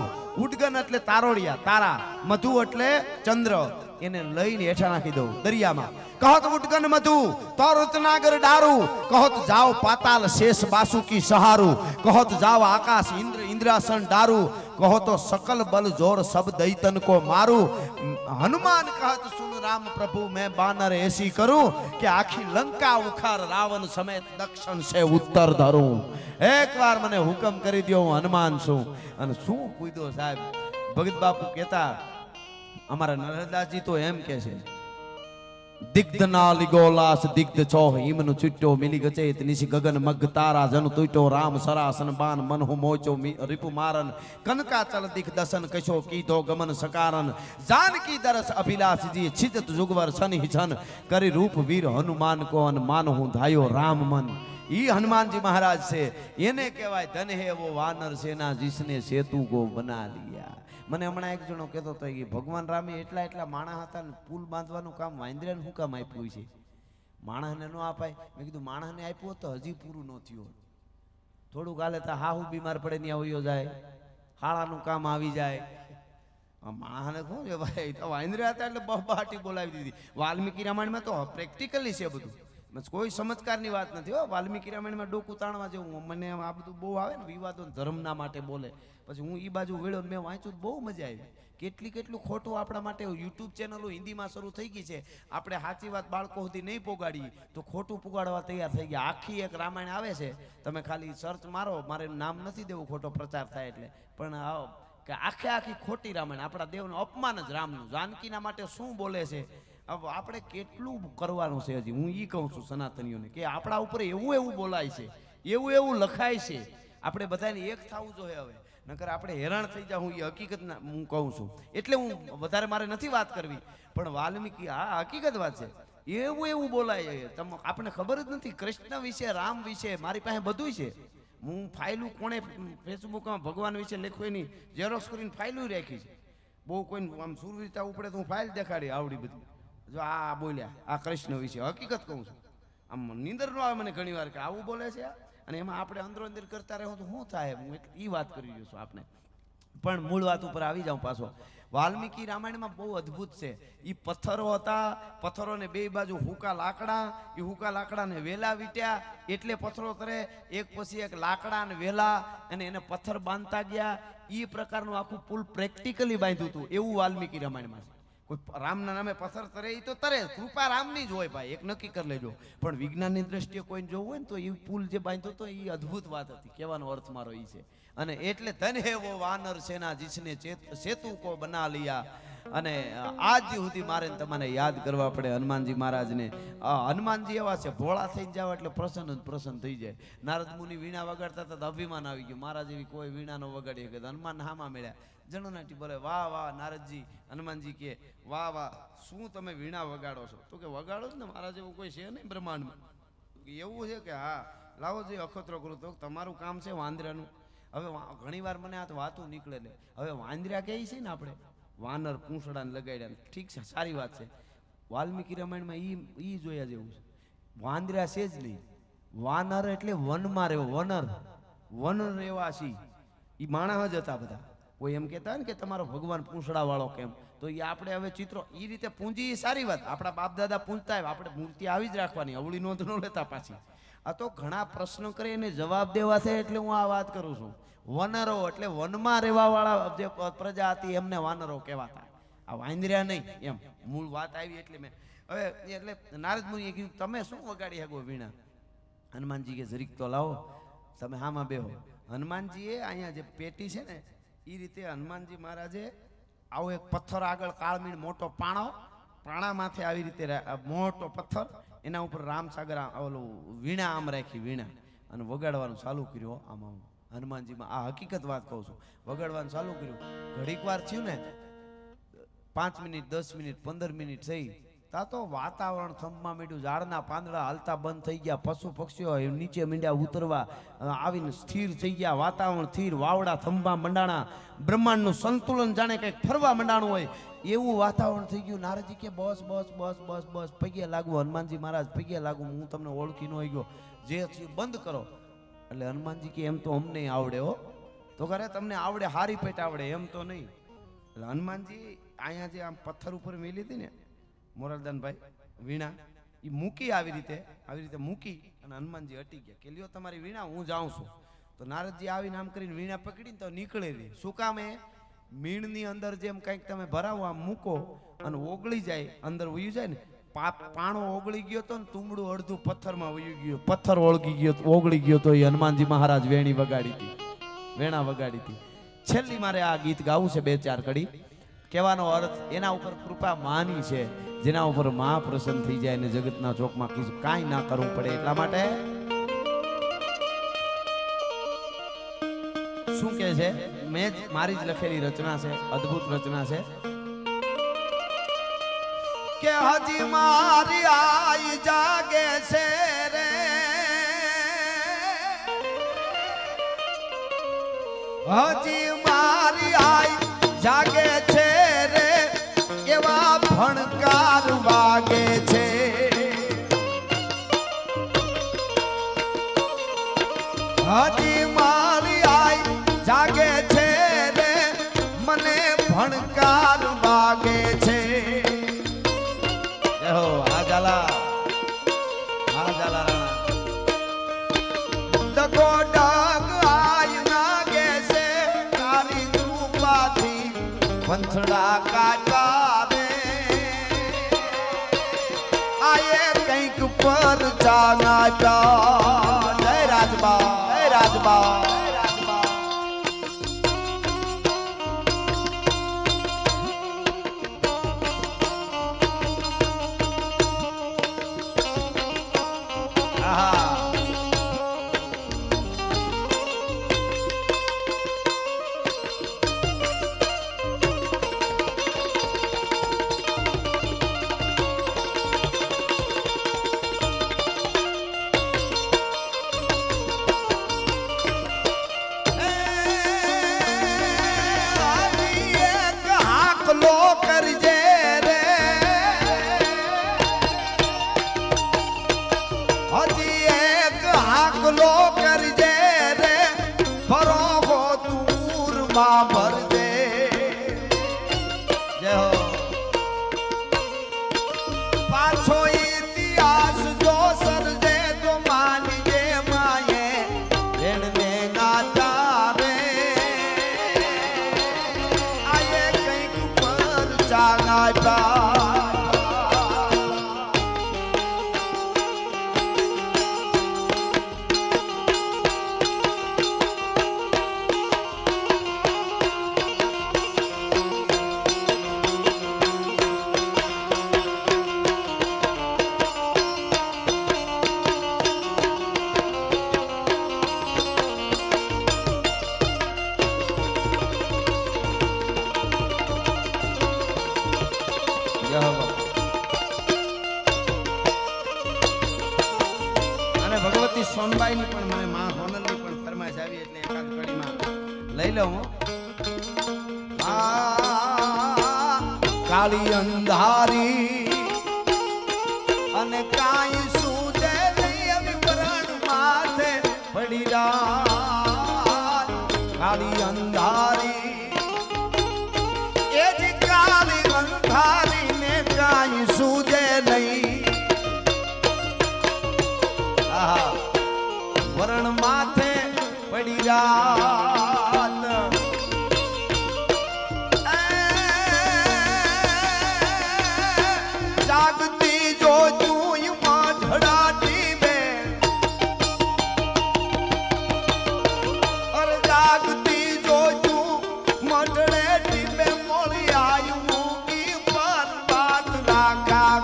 ઉડગન એટલે તારોડિયા તારા મધુ એટલે ચંદ્ર એને લઈને હેઠા નાખી દઉં દરિયામાં. કહો તો ઉડગન મધુ તો રત્નાગર દારૂ. કહો તો જાઓ પાતાલ શેષ બાસુકી સહારું. કહો તો જાઓ આકાશ ઇન્દ્ર ઇન્દ્રાસન દારૂ. કહો તો सकल बल जोर सब दैतन को मारू. हनुमान कहत सुन राम प्रभु मैं बानर ऐसी करूं कि आखी लंका उखार रावण समेत दक्षिण से उत्तर धरूं. एक बार મને હુકમ કરી દો હું હનુમાન છું. અને શું કૂદો સાહેબ ભગત બાપુ કહેતા અમારા નરદાસજી તો એમ કે છે દિગ્ધ ના લીગોલાસ દિગ્ધ છો હિમનું ચુટ્ટો મિલી ગચેત નિશી ગગન મગ તારા જન તુટો રામ સરાસન બાન મનહુ મોચો રીપુ મારન કનકાચલ દિખ દસન કશો કીધો ગમન સકારન જાનકી દરસ અભિલાષજી છિજત જુગવર છન હિછન કરી રૂપ વીર હનુમાન કો અન માન હું ધાયો રામ મન. ઈ હનુમાનજી મહારાજ છે એને કહેવાય ધન હે વો વાનર સેના जिसने सेतु को बना लिया. મને હમણાં એક જણો કહેતો હતો કે ભગવાન રામે એટલા માણસ હતા ને પુલ બાંધવાનું કામ વાંદરાને શું કામ આપ્યું છે માણસને ન અપાય. મેં કીધું માણસને આપ્યું હોત તો હજી પૂરું ન થયું. થોડુંક હાલે તો હાહુ બીમાર પડે ને આવ્યો જાય હાળાનું કામ આવી જાય. માણસને શું છે ભાઈ તો વાંદરા હતા એટલે બહબાટી બોલાવી દીધી. વાલ્મીકી રામાયણમાં તો પ્રેક્ટિકલી છે બધું બસ કોઈ ચમત્કારની વાત નથી હો. વાલ્મીકી રામાયણમાં ડોકું તાણવા જેવું. મને આ બધું બહુ આવે ને વિવાદો ધર્મના માટે બોલે, પછી હું એ બાજુ વેળો મેં વાંચ્યું તો બહુ મજા આવી. કેટલું ખોટું આપણા માટે યુટ્યુબ ચેનલો હિન્દીમાં શરૂ થઈ ગઈ છે. આપણે સાચી વાત બાળકો સુધી નહીં પોગાડીએ તો ખોટું પુગાડવા તૈયાર થઈ ગયા. આખી એક રામાયણ આવે છે, તમે ખાલી સર્ચ મારો, મારે નામ નથી દેવું ખોટો પ્રચાર થાય એટલે, પણ કે આખી ખોટી રામાયણ આપણા દેવનું અપમાન જ રામનું. જાનકીના માટે શું બોલે છે. હવે આપણે કેટલું કરવાનું છે હજી. હું એ કહું છું સનાતનીઓને કે આપણા ઉપર એવું બોલાય છે, એવું લખાય છે. આપણે બધાને એક થવું જોઈએ હવે, નકર આપણે હેરાન થઈ જાવ. હું એ હકીકત હું કહું છું એટલે હું વધારે મારે નથી વાત કરવી, પણ વાલ્મીકી આ હકીકત વાત છે. એવું બોલાય આપણને ખબર જ નથી. કૃષ્ણ વિશે, રામ વિશે મારી પાસે બધું છે. હું ફાઇલું કોણે ફેસબુકમાં ભગવાન વિશે લખ્યું એની ઝેરોક્સ કરીને ફાઇલું રાખી છે. બહુ કોઈને આમ સુરવીરતા ઉપડે તો હું ફાઇલ દેખાડી આવડી બધી. જો આ બોલ્યા આ કૃષ્ણ વિશે હકીકત કહું છું. આમ નીંદર ન આવે મને ઘણી વાર કે આવું બોલે છે, અને એમાં આપણે અંદર કરતા રહો તો શું થાય. હું એ વાત કરી રહ્યો છું આપણે. પણ મૂળ વાત ઉપર આવી જાઉં પાછો. વાલ્મીકી રામાયણમાં બહુ અદ્ભુત છે. એ પથ્થરો હતા, પથ્થરોને બે બાજુ હુકા લાકડા, એ હુકા લાકડાને વેલા વીટ્યા એટલે પથ્થરો તરે, એક પછી એક લાકડા ને વેલા, અને એને પથ્થર બાંધતા ગયા. એ પ્રકારનું આખું પુલ પ્રેક્ટિકલી બાંધ્યું હતું. એવું વાલ્મીકી રામાયણમાં છે. કોઈ રામના નામે પથ્થર તરે એ તો તરે, કૃપા રામની જ હોય ભાઈ, એક નક્કી કરી લેજો. પણ વિજ્ઞાનની દ્રષ્ટિએ કોઈને જોવું હોય ને તો એ પુલ જે બાંધ્યો હતો એ અદ્ભુત વાત હતી. કહેવાનો અર્થ મારો એ છે. અને એટલે ધન હે વો વાનર સેના જીસને સેતુ કો બના લિયા. અને આજ સુધી મારે તમને યાદ કરવા પડે હનુમાનજી મહારાજને. હનુમાનજી એવા છે, ભોળા થઈ જાવ એટલે પ્રસન્ન થઈ જાય. નારદ મુનિ વીણા વગાડતા હતા તો અભિમાન આવી ગયું. મારા જેવી કોઈ વીણા નો વગાડી શકે. હનુમાન હામાં મળ્યા. જણોનાટી બોલે વાહ વાહ નારદજી. હનુમાનજી કે વાહ વાહ, શું તમે વીણા વગાડો છો? તો કે વગાડો જ ને, મારા જેવું કોઈ છે નહીં બ્રહ્માંડમાં. એવું છે કે હા લાવો જે અખતરો કરું. તો તમારું કામ છે વાંદરાનું. હવે ઘણી વાર મને આ વાતું નીકળે ને, હવે વાંદરા કહે છે ને આપણે વાનર પૂંછડાને લગાડ્યા, ઠીક છે, સારી વાત છે. વાલ્મીકી રામાયણમાં ઈ જોયા જેવું છે. વાંદરા છે જ નહીં, વાનર એટલે વનમાં રહેવો. વન રહેવાસી એ માણસ જ હતા બધા. કોઈ એમ કહેતા ને કે તમારો ભગવાન પૂંછડા વાળો કેમ, તો એ આપણે હવે ચિત્રો એ રીતે પૂંજી સારી વાત. આપણા બાપ દાદા પૂંજતા હોય, આપણે મૂર્તિ આવી જ રાખવાની, અવળી નોંધ ન લેતા પાછી. આ તો ઘણા પ્રશ્નો કરી એને જવાબ દેવા છે એટલે હું આ વાત કરું છું. વનરો એટલે વનમાં રહેવા વાળા જે પ્રજા હતી એમને વાનરો કહેવાતા, આ વાંદર્યા નહીં. એમ મૂળ વાત આવી એટલે મેં હવે એટલે નારદ મુનિએ કીધું તમે શું વગાડી શકો વીણા? હનુમાનજી કે જરીક તો લાવો, તમે હામાં બેહો. હનુમાનજીએ અહીંયા જે પેટી છે ને એ રીતે હનુમાનજી મહારાજે આવો એક પથ્થર આગળ કાળમીણ મોટો પાણા માથે આવી રીતે મોટો પથ્થર, એના ઉપર રામસાગર ઓલું વીણા આમ રાખી વીણા, અને વગાડવાનું ચાલુ કર્યું. આમાં હનુમાનજીમાં આ હકીકત વાત કહું છું. વગાડવાનું ચાલુ કર્યું. ઘડીક વાર થયું ને 5 મિનિટ 10 મિનિટ 15 મિનિટ થઈ તા તો વાતાવરણ થંભમાં મીડ્યું. ઝાડના પાંદડા હાલતા બંધ થઈ ગયા. પશુ પક્ષીઓ નીચે મીંડ્યા ઉતરવા, આવીને સ્થિર થઈ ગયા. વાતાવરણ સ્થિર, વાવડા થંભા મંડાણા. બ્રહ્માંડનું સંતુલન જાણે કંઈક ફરવા મંડાણું હોય એવું વાતાવરણ થઈ ગયું. નારદજી કે બસ બસ બસ બસ બસ પગે લાગવું. હનુમાનજી મહારાજ પગે લાગવું, હું તમને ઓળખી ન ગયો, જે થયું બંધ કરો. એટલે હનુમાનજી કે એમ તો અમને આવડે હો. તો કરે તમને આવડે, હારી પેટ આવડે, એમ તો નહીં. એટલે હનુમાનજી અહીંયા જે આમ પથ્થર ઉપર મેલી હતી ને મોરારદાનભાઈ વીણા, એ મૂકી આવી રીતે મૂકી, અને હનુમાનજી હટી ગયા કે લ્યો તમારી વીણા, હું જાઉં છું. તો નારદજી આવીને આમ કરીને વીણા પકડીને તો નીકળે રહી. શું કામ? એ મીણની અંદર જેમ કંઈક તમે ભરાવો આમ મૂકો અને ઓગળી જાય, અંદર વયું જાય ને. પાણો ઓગળી ગયો તો ને તુંબડું અડધું પથ્થરમાં વયું ગયું, પથ્થર ઓગળી ગયો તો એ હનુમાનજી મહારાજ વેણા વગાડી હતી. છેલ્લી મારે આ ગીત ગાવું છે 2-4 કડી. કહેવાનો અર્થ એના ઉપર કૃપા માની છે, જેના ઉપર મા પ્રસન્ન થઈ જાય ને જગતના ચોકમાં કાંઈ ના કરવું પડે. એટલા માટે શું કે છે, મેં મારી જ લખેલી રચના છે, અદ્ભુત રચના છે કે હજી મારી આઈ જાગે છે રે, હજી મારી આઈ જાગે છે રે, એવા ભણકાર વાગે છે. હજી મારી આઈ જાગે છે રે, મને ભણકાર વાગે છે. આ ઝાલા, આ પંથડા કાચા રે આયે કંઈક પર ચાના પ્યા જય રાજબા જય રાજબા અને ભગવતી સોનબાઈ ની પણ મને માં હોનલ ની પણ ફરમાઈશ આવી એટલે એકાદ કડીમાં લઈ લઉં કાળી અંધારી અને કાઈ સૂજે નહીં વિવરણ માથે પડી રાત કાળી અંધારી એ જ કાળી અંધારી ને કાઈ સૂજે નહીં વરણ માથે પડી રાત જાગતી જો તું મઢડાટી બે અર જાગતી જો તું મઢડેટી બે મોળી આયુ કી પર વાત રાખા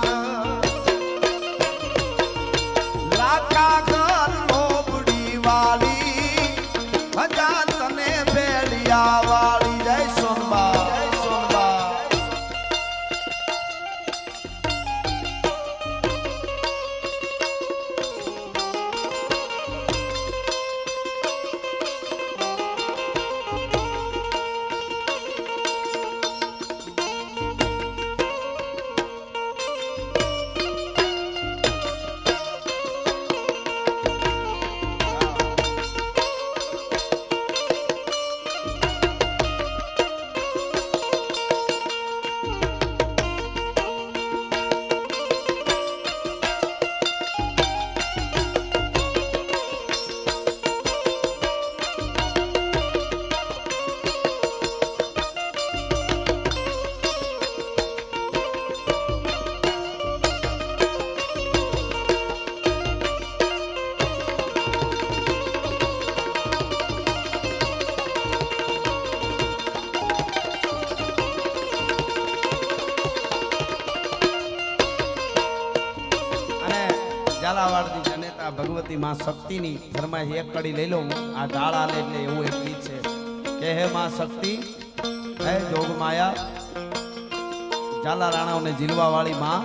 વાળી જય સોનબા જય સોનબા ઝાલાવાડની જનેતા ભગવતી માં શક્તિની ફરમાઈશ એક કડી લઈ લઉં આ ઢાળ આલે એટલે એવું એક ગીત છે કે હે માં શક્તિ હે જોગ માયા ઝાલા રાણાઓને જીલવા વાળી માં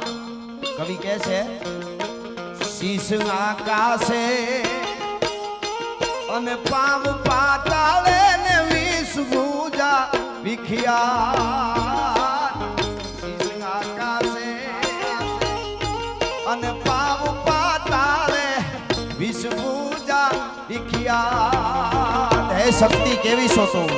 કવિ કહે છે શીશ આકાશે અને પાવ પાતાળે ને વિષ ભૂજા વિખિયા શીશ આકાશે અને પાવ પાતાળે વિષ ભૂજા વિખિયા હે શક્તિ કેવી છો તું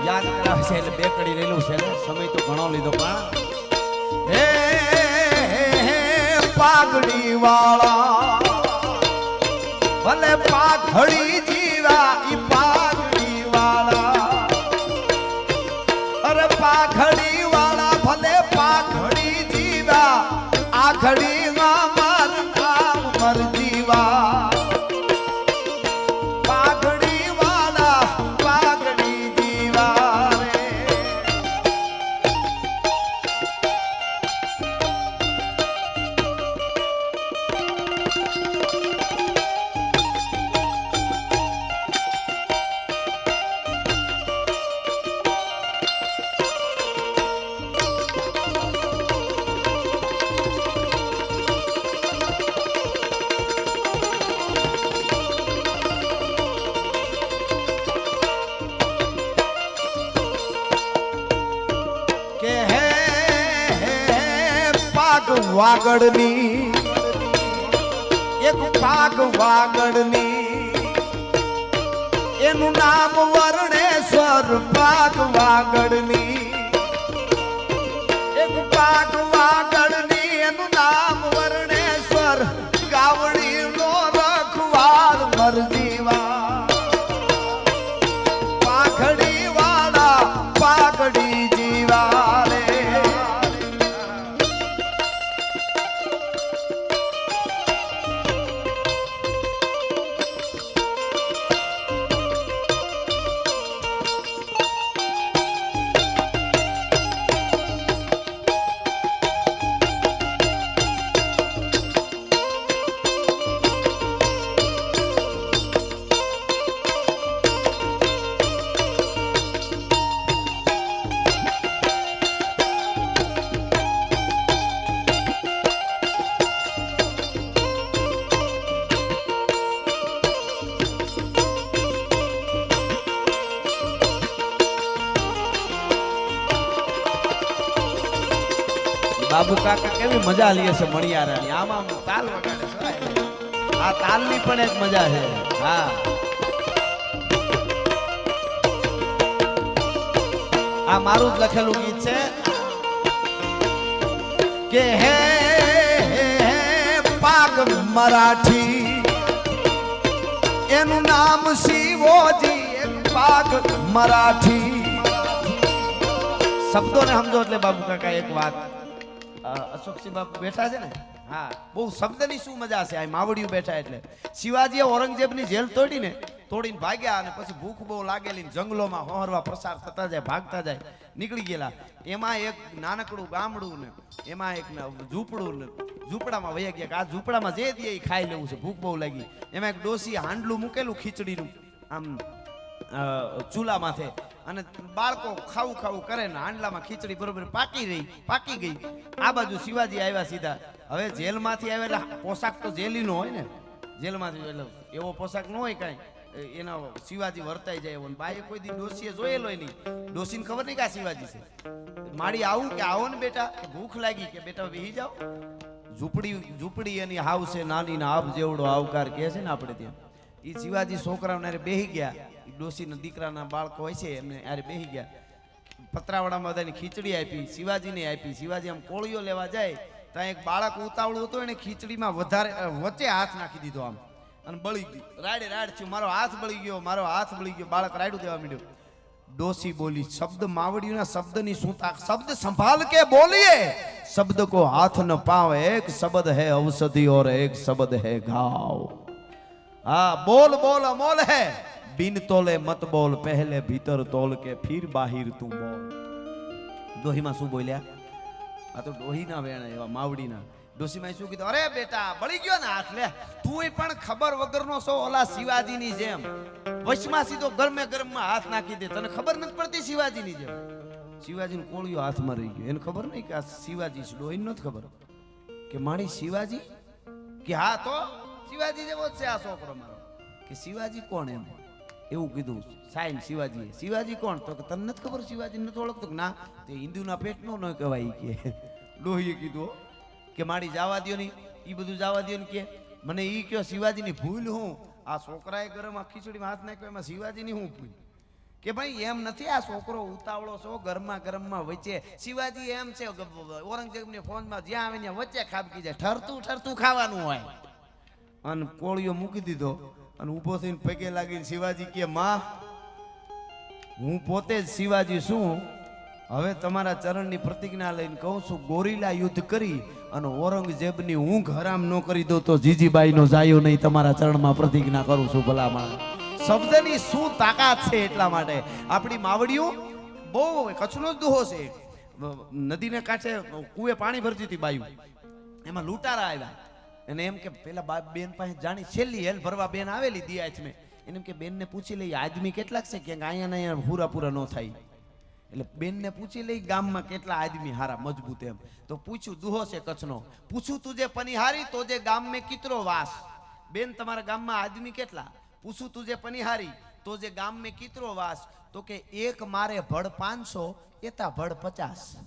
યાદ કરાવે છે એટલે બે કડી લઈ લઉં છે ને સમય તો ઘણો લીધો પણ હે પાઘડી વાળા ભલે પાઘડી જીવા ઈ પાઘડી વાળા અરે પાઘડી વાળા ભલે પાઘડી જીવા આઘડી માં માર નામ મર જીવા પાઘડી વાળા પાઘડી જીવા રે કે હે પાગ વાગડની એક પાગ વાગડની એનું નામ વર્ણેશ્વર પાગ વાગડની એક પાગ વાગડની એનું નામ વર્ણેશ્વર ગાવડી નો રખવાળ મરજીવા પાઘડી વાળા પાઘડી જીવા રે બાબુ કાકા કેવી મજા લે છે મણિયારાની આમાં તાલ વગાડે છે આ તાલની પણ એક મજા છે હા આ મારું જ લખેલું ગીત છે કે હે પાગ મરાઠી એનું નામ શિવોજી એક પાગ મરાઠી શબ્દોને સમજો એટલે બાબુ કાકા એક વાત અશોકસિંહ બાપુ બેઠા છે ને હા બહુ શબ્દની શું મજા છે આ માવડિયું બેઠા એટલે શિવાજીએ ઔરંગઝેબની જેલ તોડીને ભાગ્યા અને પછી ભૂખ બહુ લાગેલી જંગલોમાં હોહરવા પ્રસાર થતા જાય ભાગતા જાય નીકળી ગયેલા એમાં એક નાનકડું ગામડું ને એમાં એક ઝૂંપડું ને ઝૂંપડામાં વયા ગયા કે આ ઝૂંપડામાં જે દે એ ખાઈ લેવું છે ભૂખ બહુ લાગી એમાં એક ડોસી હાંડલું મૂકેલું ખીચડીનું આમ ચૂલા માથે અને બાળકો ખાવું ખાવું કરે ને હાંડલામાં ખીચડી બરોબર પાકી ગઈ આ બાજુ શિવાજી આવ્યા સીધા હવે જેલમાંથી આવેલા પોશાક તો જેલીનો હોય ને જેલમાંથી એટલે એવો પોશાક ન હોય કાંઈ એના શિવાજી વર્તાઈ જાય એવો બાએ કોઈ દી ડોસીએ જોયેલો નહીં ડોસીને ખબર નહીં કે આ શિવાજી છે માડી આવું કે આવો ને બેટા કે ભૂખ લાગી કે બેટા બેહી જાઓ ઝૂંપડી એની હાવ છે નાની ના આબ જેવડો આવકાર કહે છે ને આપણે ત્યાં એ શિવાજી છોકરાઓને બેહી ગયા ડોસીના દીકરાના બાળકો હોય છે એમને યારે બેહી ગયા પતરાવાડામાં બધાની ખીચડી આપી શિવાજીને આપી શિવાજી આમ કોળીઓ લેવા જાય ત્યાં એક બાળક ઉતાવળું હતું એને ખીચડીમાં વધારે વચ્ચે હાથ નાખી દીધો આમ અને બળી ગઈ રાડે થયું મારો હાથ બળી ગયો બાળક રાડું દેવા માંડ્યો ડોસી બોલી શબ્દ માવડીના શબ્દની શું તાક શબ્દ સંભાલ કે બોલીએ शब्द को हाथ न पावे एक शब्द है औषधि और एक शब्द है घाव हाँ बोल बोल अमोल है बिन तोले मत बोल पहले भीतर तोल के फिर बाहिर तू बोल डोही में शू बोल्या आ तो डोही ना वेण एवा मावड़ी ना डोसी में शू कीधुं अरे बेटा बળી ગયો ને હાથ લે તું પણ ખબર વગરનો છો ઓલા શિવાજીની જેમ વશમાં સીધો ગરમે ગરમમાં હાથ નાખી દે તને ખબર નથી પડતી શિવાજીની જેમ શિવાજીનું કોળિયો હાથમાં રહી ગયો એને ખબર નહીં કે આ શિવાજી છે ડોહીને નથી ખબર કે મારી શિવાજી કે હા તો શિવાજી જેવો જ છે આ છોકરો મારો કે શિવાજી કોણ એમ એવું કીધું સાઈન શિવાજી કોણ તો કે તને નથી ખબર શિવાજી નથી ઓળખતો કે ના તે હિન્દુના પેટનો ન કહેવાય કે ડોહીએ કીધું કે મારી જવા દો નહીં એ બધું જવા દો ને કે મને એ કયો શિવાજીની ભૂલ હું આ છોકરાએ ગરમ આ ખીચડીમાં હાથ નાખ્યો એમાં શિવાજીની હું ભૂલ કે ભાઈ એમ નથી, આ છોકરો ઉતાવળો છો, ગરમમાં વચ્ચે શિવાજી એમ છે ઔરંગઝેબની ફોનમાં જ્યાં આવે ત્યાં વચ્ચે ખાબકી જાય, ઠરતું ખાવાનું હોય. અને કોળિયો મૂકી દીધો અને ઊભો થઈને પગે લાગીને શિવાજી કે માં હું પોતે જ શિવાજી છું, હવે તમારા ચરણની પ્રતિજ્ઞા લઈને કહું છું, ગોરીલા યુદ્ધ કરી અને ઔરંગઝેબની ઊંઘ હરામ ન કરી દો તો જીજીબાઈનો જાયો નહીં, તમારા ચરણમાં પ્રતિજ્ઞા કરું છું. ભલામણ શબ્દની શું તાકાત છે. એટલા માટે આપણી માવડીઓ બહુ કચ્છનો જ દુહો છે. નદીને કાંઠે કુએ પાણી ભરતી હતી બાયું, એમાં લૂંટારા આવ્યા અને એમ કે પેલા બેન પાસે જાણી છેલ્લી હેલ ભરવા બેન આવેલી દિયાચ મેં એને એમ કે બેનને પૂછી લઈ આદમી કેટલાક છે કે અહીંયા ને અહીંયા પૂરા ન થાય, એટલે બેનને પૂછી લઈ ગામમાં કેટલા આદમી હારા મજબૂત એમ. તો પૂછ્યું, દુહો છે કચ્છનો, પૂછું તુજે પનિહારી તો જે ગામ મેં કિતરો વાસ. બેન તમારા ગામમાં આદમી કેટલા? પૂછું તુજે પનિહારી તો જે ગામ મેં કિતરો વાસ. તો કે એક મારે ભડ 500 એતા ભડ 50.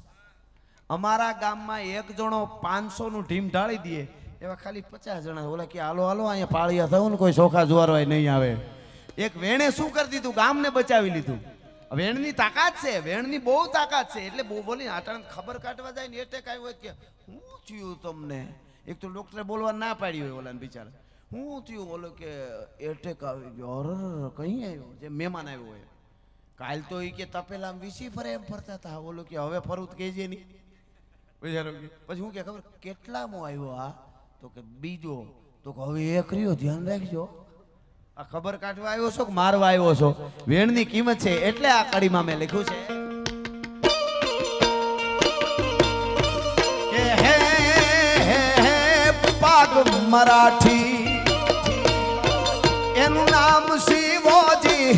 અમારા ગામમાં એક જણો 500 નું ઢીમ ઢાળી દે એવા ખાલી 50 જણા. ઓલા કે હાલો હાલો અહીંયા પાળિયા થયું ને કોઈ સોખા જોવારો નહીં આવે. એક વેણે શું કરી દીધું, ગામને બચાવી લીધું. વેણની તાકાત છે, વેણની બહુ તાકાત છે. એટલે બહુ બોલી આટાને ખબર કાઢવા જાય ને એટેક આવ્યો કે હું થયું તમને. એક તો ડોક્ટરે બોલવા ના પાડી હોય ઓલાને બિચારા, હું થયું? ઓલો કે એટેક આવી ગયો. અરર કहीं આવ્યો? જે મહેમાન આવ્યો હોય. કાલ તો એ કે તપેલા વીસી ફરે એમ ફરતા હતા. ઓલો કે હવે ફરું કહેજે નહીં. પછી હું કે ખબર કેટલામો આવ્યો આ? તો કે બીજો. તો કે હવે એક રહ્યો, ધ્યાન રાખજો. આ ખબર કાઢવા આવ્યો છો કે મારવા આવ્યો છો? વેણની કિંમત છે એટલે આ કડીમાં મેં લખ્યું છે કે હે પાગ મરાઠી એનું નામ શિવોજી,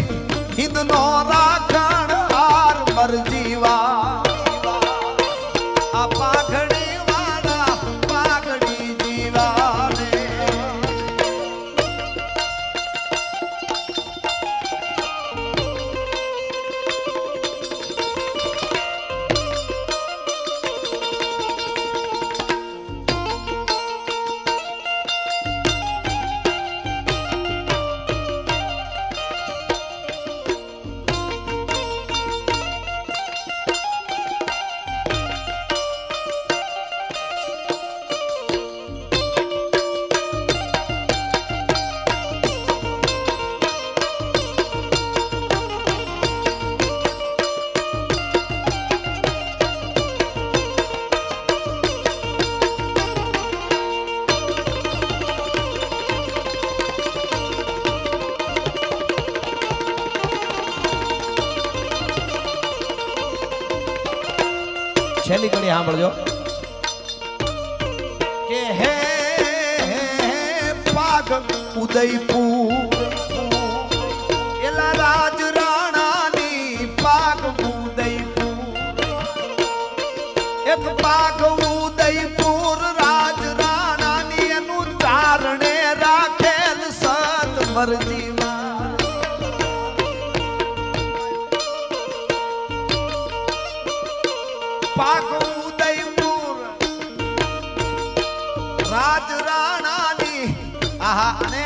હિંદનો રાખણ હાર મરજીવા. આ પાઘડી વાળા પાઘડી જીવા રે. છેલ્લી કડી સાંભળજો કે હે પાગ ઉદયપુર એલા રાજ રાણાની પાગ ઉદયપુર. એક પાગ ઉદયપુર રાજ રાણાની એનું તારણે રાખેલ સત મરજીમાં. પાક ઉદયપુર રાજ રાણાની આહા અને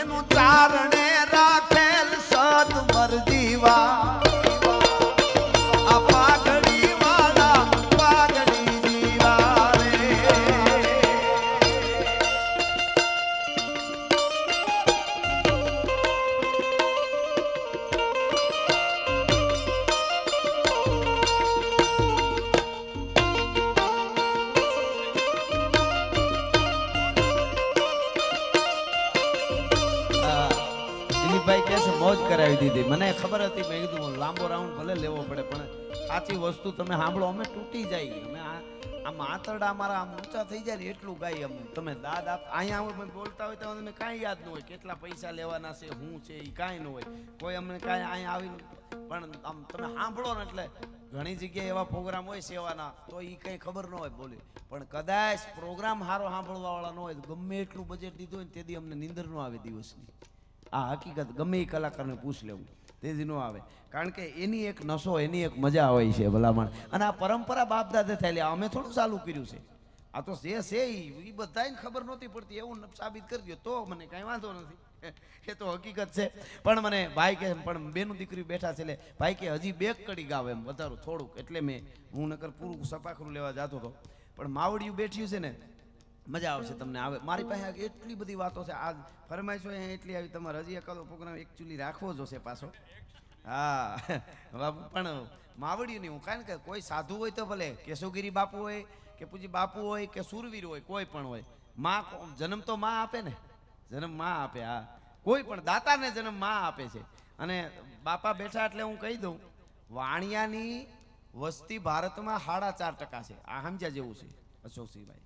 એનું ચારણે રાખેલ સત મરજીવા. આ પાઘડી વાળા પાઘડી જીવા રે. ભાઈ કહે છે મોજ કરાવી દીધી. મને ખબર હતી, મેં કીધું લાંબો રાઉન્ડ ભલે લેવો પડે પણ સાચી વસ્તુ તમે સાંભળો. અમે તૂટી જાય, અમે આમ આંતરડા અમારા આમ ઊંચા થઈ જાય ને એટલું ગાઈ. આમ તમે દાદ આપ અહીંયા બોલતા હોય તો તમે કાંઈ યાદ ન હોય, કેટલા પૈસા લેવાના છે શું છે એ કાંઈ ન હોય. કોઈ અમને કાંઈ અહીંયા આવીને પણ આમ તમે સાંભળો ને એટલે ઘણી જગ્યાએ એવા પ્રોગ્રામ હોય સેવાના તો એ કંઈ ખબર ન હોય બોલી. પણ કદાચ પ્રોગ્રામ સારો સાંભળવા વાળા ન હોય તો ગમે એટલું બજેટ દીધું હોય ને તેથી અમને નીંદર ન આવે દિવસની. આ હકીકત ગમે એ કલાકારને પૂછ લેવું તેથી ન આવે. કારણ કે એની એક નશો, એની એક મજા હોય છે ભલામણ. અને આ પરંપરા બાપ દાદે થયેલી, અમે થોડું ચાલુ કર્યું છે. આ તો જે છે એ બધાને ખબર નહોતી પડતી એવું સાબિત કરી દો તો મને કાંઈ વાંધો નથી. એ તો હકીકત છે. પણ મને ભાઈ કે પણ બેનું દીકરી બેઠા છે એટલે ભાઈ કે હજી બે કડી ગાવ એમ વધારું થોડુંક, એટલે હું નકર પૂરું સપાખરું લેવા જતો હતો. પણ માવડિયું બેઠ્યું છે ને મજા આવશે તમને. આવે મારી પાસે એટલી બધી વાતો છે. આ ફરમાઈશો એટલી આવી, તમારે હજી એકાદો પ્રોગ્રામ એકચ્યુઅલી રાખવો જોશે પાછો. હા બાપુ પણ માવડિયું નહીં, હું કાંઈ કે કોઈ સાધુ હોય તો ભલે કેશવગીરી બાપુ હોય કે પૂજી બાપુ હોય કે સુરવીર હોય, કોઈ પણ હોય, માં જન્મ તો માં આપે ને, જન્મ માં આપે. હા, કોઈ પણ દાતાને જન્મ માં આપે છે. અને બાપા બેઠા એટલે હું કહી દઉં, વાણિયાની વસ્તી ભારતમાં 4.5% છે. આ સમજ્યા જેવું છે અશોકસિંહભાઈ.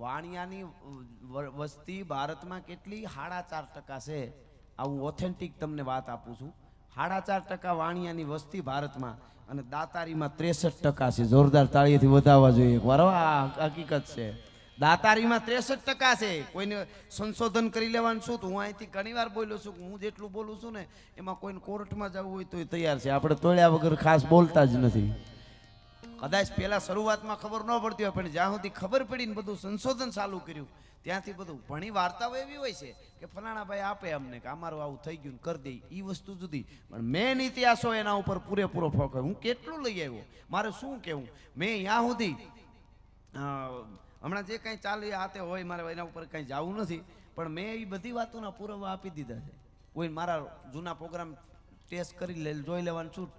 વાણિયાની વસ્તી ભારતમાં કેટલી? 4.5% છે. આવું ઓથેન્ટિક તમને વાત આપું છું. 4.5% વાણિયાની વસ્તી ભારતમાં, અને દાતારીમાં 63% છે. જોરદાર તાળીથી વધાવવા જોઈએ. બરાબર, આ હકીકત છે. દાતારીમાં 63% છે. કોઈને સંશોધન કરી લેવાનું શું? હું અહીંથી ઘણી વાર બોલ્યો છું કે હું જેટલું બોલું છું ને એમાં કોઈને કોર્ટમાં જવું હોય તો તૈયાર છે. આપણે તોડ્યા વગર ખાસ બોલતા જ નથી. કદાચ પહેલા શરૂઆતમાં ખબર ન પડતી હોય, પણ જ્યાં સુધી ખબર પડી ને બધું સંશોધન ચાલુ કર્યું ત્યાંથી બધું. ઘણી વાર્તાઓ એવી હોય છે કે ફલાણા ભાઈ આપે અમને કે અમારું આવું થઈ ગયું કરી દે, એ વસ્તુ જુદી. પણ મેન ઇતિહાસો એના ઉપર પૂરેપૂરો ફોકસ. હું કેટલું લઈ આવ્યો, મારે શું કહેવું. મેં ત્યાં સુધી હમણાં જે કાંઈ ચાલે આતે હોય, મારે એના ઉપર કાંઈ જવું નથી, પણ મેં એ બધી વાતોના પુરાવા આપી દીધા છે. કોઈ મારા જૂના પ્રોગ્રામ ટેસ્ટ કરી જોઈ લેવાનું છૂટ.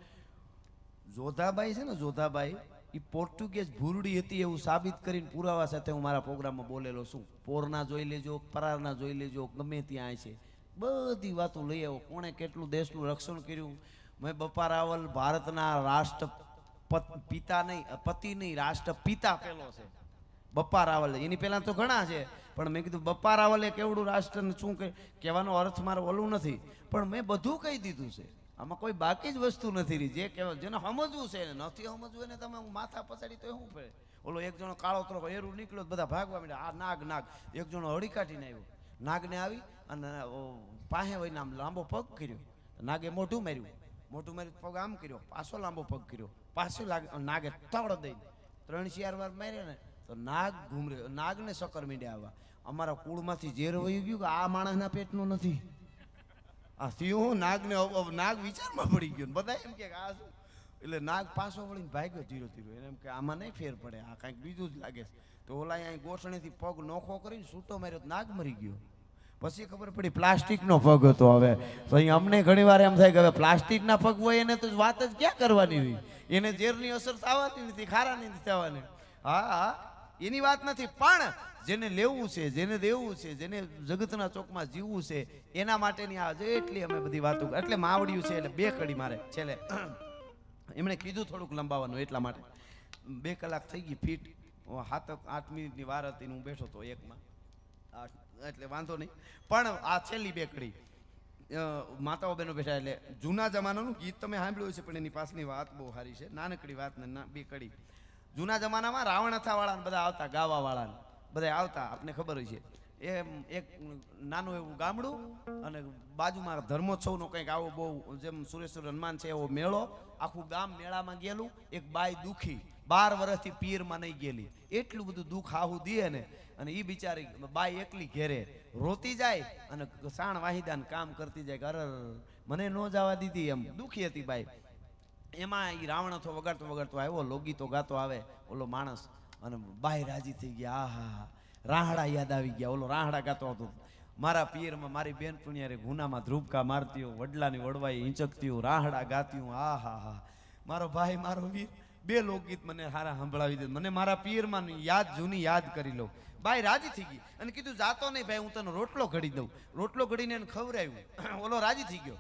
જોધાબાઈ છે ને, જોધાબાઈ એ પોર્ટુગીઝ ભૂરડી હતી એવું સાબિત કરીને પુરાવા સાથે હું મારા પ્રોગ્રામમાં બોલેલો છું. પોરના જોઈ લેજો, પરારના જોઈ લેજો, ગમે ત્યાં છે. બધી વાતો લઈ આવો. કોણે કેટલું દેશનું રક્ષણ કર્યું. મેં બપ્પા રાવલ ભારતના રાષ્ટ્ર પિતા નહીં, પતિ નહીં, રાષ્ટ્રપિતા પેલો છે બપ્પા રાવલ. એની પહેલા તો ઘણા છે, પણ મેં કીધું બપ્પા રાવલે કેવડું રાષ્ટ્રને શું કહેવાનો અર્થ મારો ઓલું નથી, પણ મેં બધું કહી દીધું છે. આમાં કોઈ બાકી જ વસ્તુ નથી રહી. જે કહેવાય જેને સમજવું છે ને, નથી સમજવું એને તમે માથા પછાડી તો શું પડે. ઓલો એક જણો કાળો તરો એરું નીકળ્યો, બધા ભાગવા માંડ્યા. આ નાગ એક જણો હળી કાઢીને આવ્યો. નાગને આવી અને પાસે હોય ને આમ લાંબો પગ કર્યો. નાગે મોઢું માર્યું, પગ આમ કર્યો, પાછો લાંબો પગ કર્યો, પાછો નાગે તવડો દઈને 3-4 વાર માર્યો ને તો નાગ ઘૂમર્યો. નાગને સકર મીડ્યા આવવા. અમારા કુળમાંથી ઝેર વહી ગયું કે આ માણસના પેટનું નથી. આ સિંહ નાગ વિચારમાં પડી ગયો. બધા એમ કે આ શું? એટલે નાગ પાછો વળીને ભાગ્યો ધીરો ધીરો. એને એમ કે આમાં નહીં ફેર પડે, આ કાંઈક બીજું જ લાગે છે. તો ઓલા અહીં ગોઠણેથી પગ નોખો કરીને સૂટો માર્યો, નાગ મરી ગયો. પછી ખબર પડી પ્લાસ્ટિકનો પગ હતો. હવે તો અહીં અમને ઘણી વાર એમ થાય કે હવે પ્લાસ્ટિકના પગ હોય એને તો વાત જ ક્યાં કરવાની હોય. એને ઝેરની અસર થવાની નથી, ખારાની નથી થવાની. હા, એની વાત નથી. પણ જેને લેવું છે, જેને દેવું છે, જેને જગતના ચોકમાં જીવવું છે, એના માટેની આ જેટલી અમે બધી વાતો. એટલે માવડિયું છે એટલે 2 કડી મારે છેલ્લે એમણે કીધું થોડુંક લંબાવવાનું, એટલા માટે 2 કલાક થઈ ગઈ ફીટ. 7-8 મિનિટની વાર હતી, હું બેઠો હતો એકમાં, એટલે વાંધો નહીં. પણ આ છેલ્લી 2 કડી માતાઓ બહેનો બેઠા. એટલે જૂના જમાનાનું ગીત તમે સાંભળ્યું છે, પણ એની પાછળની વાત બહુ સારી છે. નાનકડી વાત ને 2 કડી. જૂના જમાનામાં રાવણ અથાવાળાને બધા આવતા, ગાવાવાળાને બધા આવતા, આપને ખબર હોય છે. એ એક નાનું એવું ગામડું અને બાજુમાં ધર્મોત્સવનો કંઈક આવો બહુ જેમ સુરેશ્વર હનુમાન છે એવો મેળો. આખું ગામ મેળામાં ગયેલું. એક બાઈ દુખી 12 વર્ષથી પીરમાં નહીં ગયેલી, એટલું બધું દુઃખ આવું દે ને. અને એ બિચારી બાઈ એકલી ઘેરે રોતી જાય અને સાણ વાહિદાન કામ કરતી જાય. અરે મને ન જવા દીધી, એમ દુખી હતી બાઈ. એમાં એ રાવણ હતો વગાડતો આવ્યો, લોકગીતો ગાતો આવે ઓલો માણસ, અને બાઈ રાજી થઈ ગયા. આહા, રાહડા યાદ આવી ગયા. ઓલો રાહડા ગાતો હતો, મારા પિયરમાં મારી બેન પુણ્યારે ગુનામાં ધ્રુબકા મારતી, વડલાની વડવાઈ હિંચકતી, રાહડા ગાતી. આહા, મારો ભાઈ મારો વીર 2 લોકગીત મને હારા સંભળાવી દે, મને મારા પિયરમાં જૂની યાદ કરી લઉં. બાઈ રાજી થઈ ગઈ અને કીધું જાતો નહીં ભાઈ, હું તને રોટલો ઘડી દઉં. રોટલો ઘડીને એને ખવડાવ્યું. ઓલો રાજી થઈ ગયો.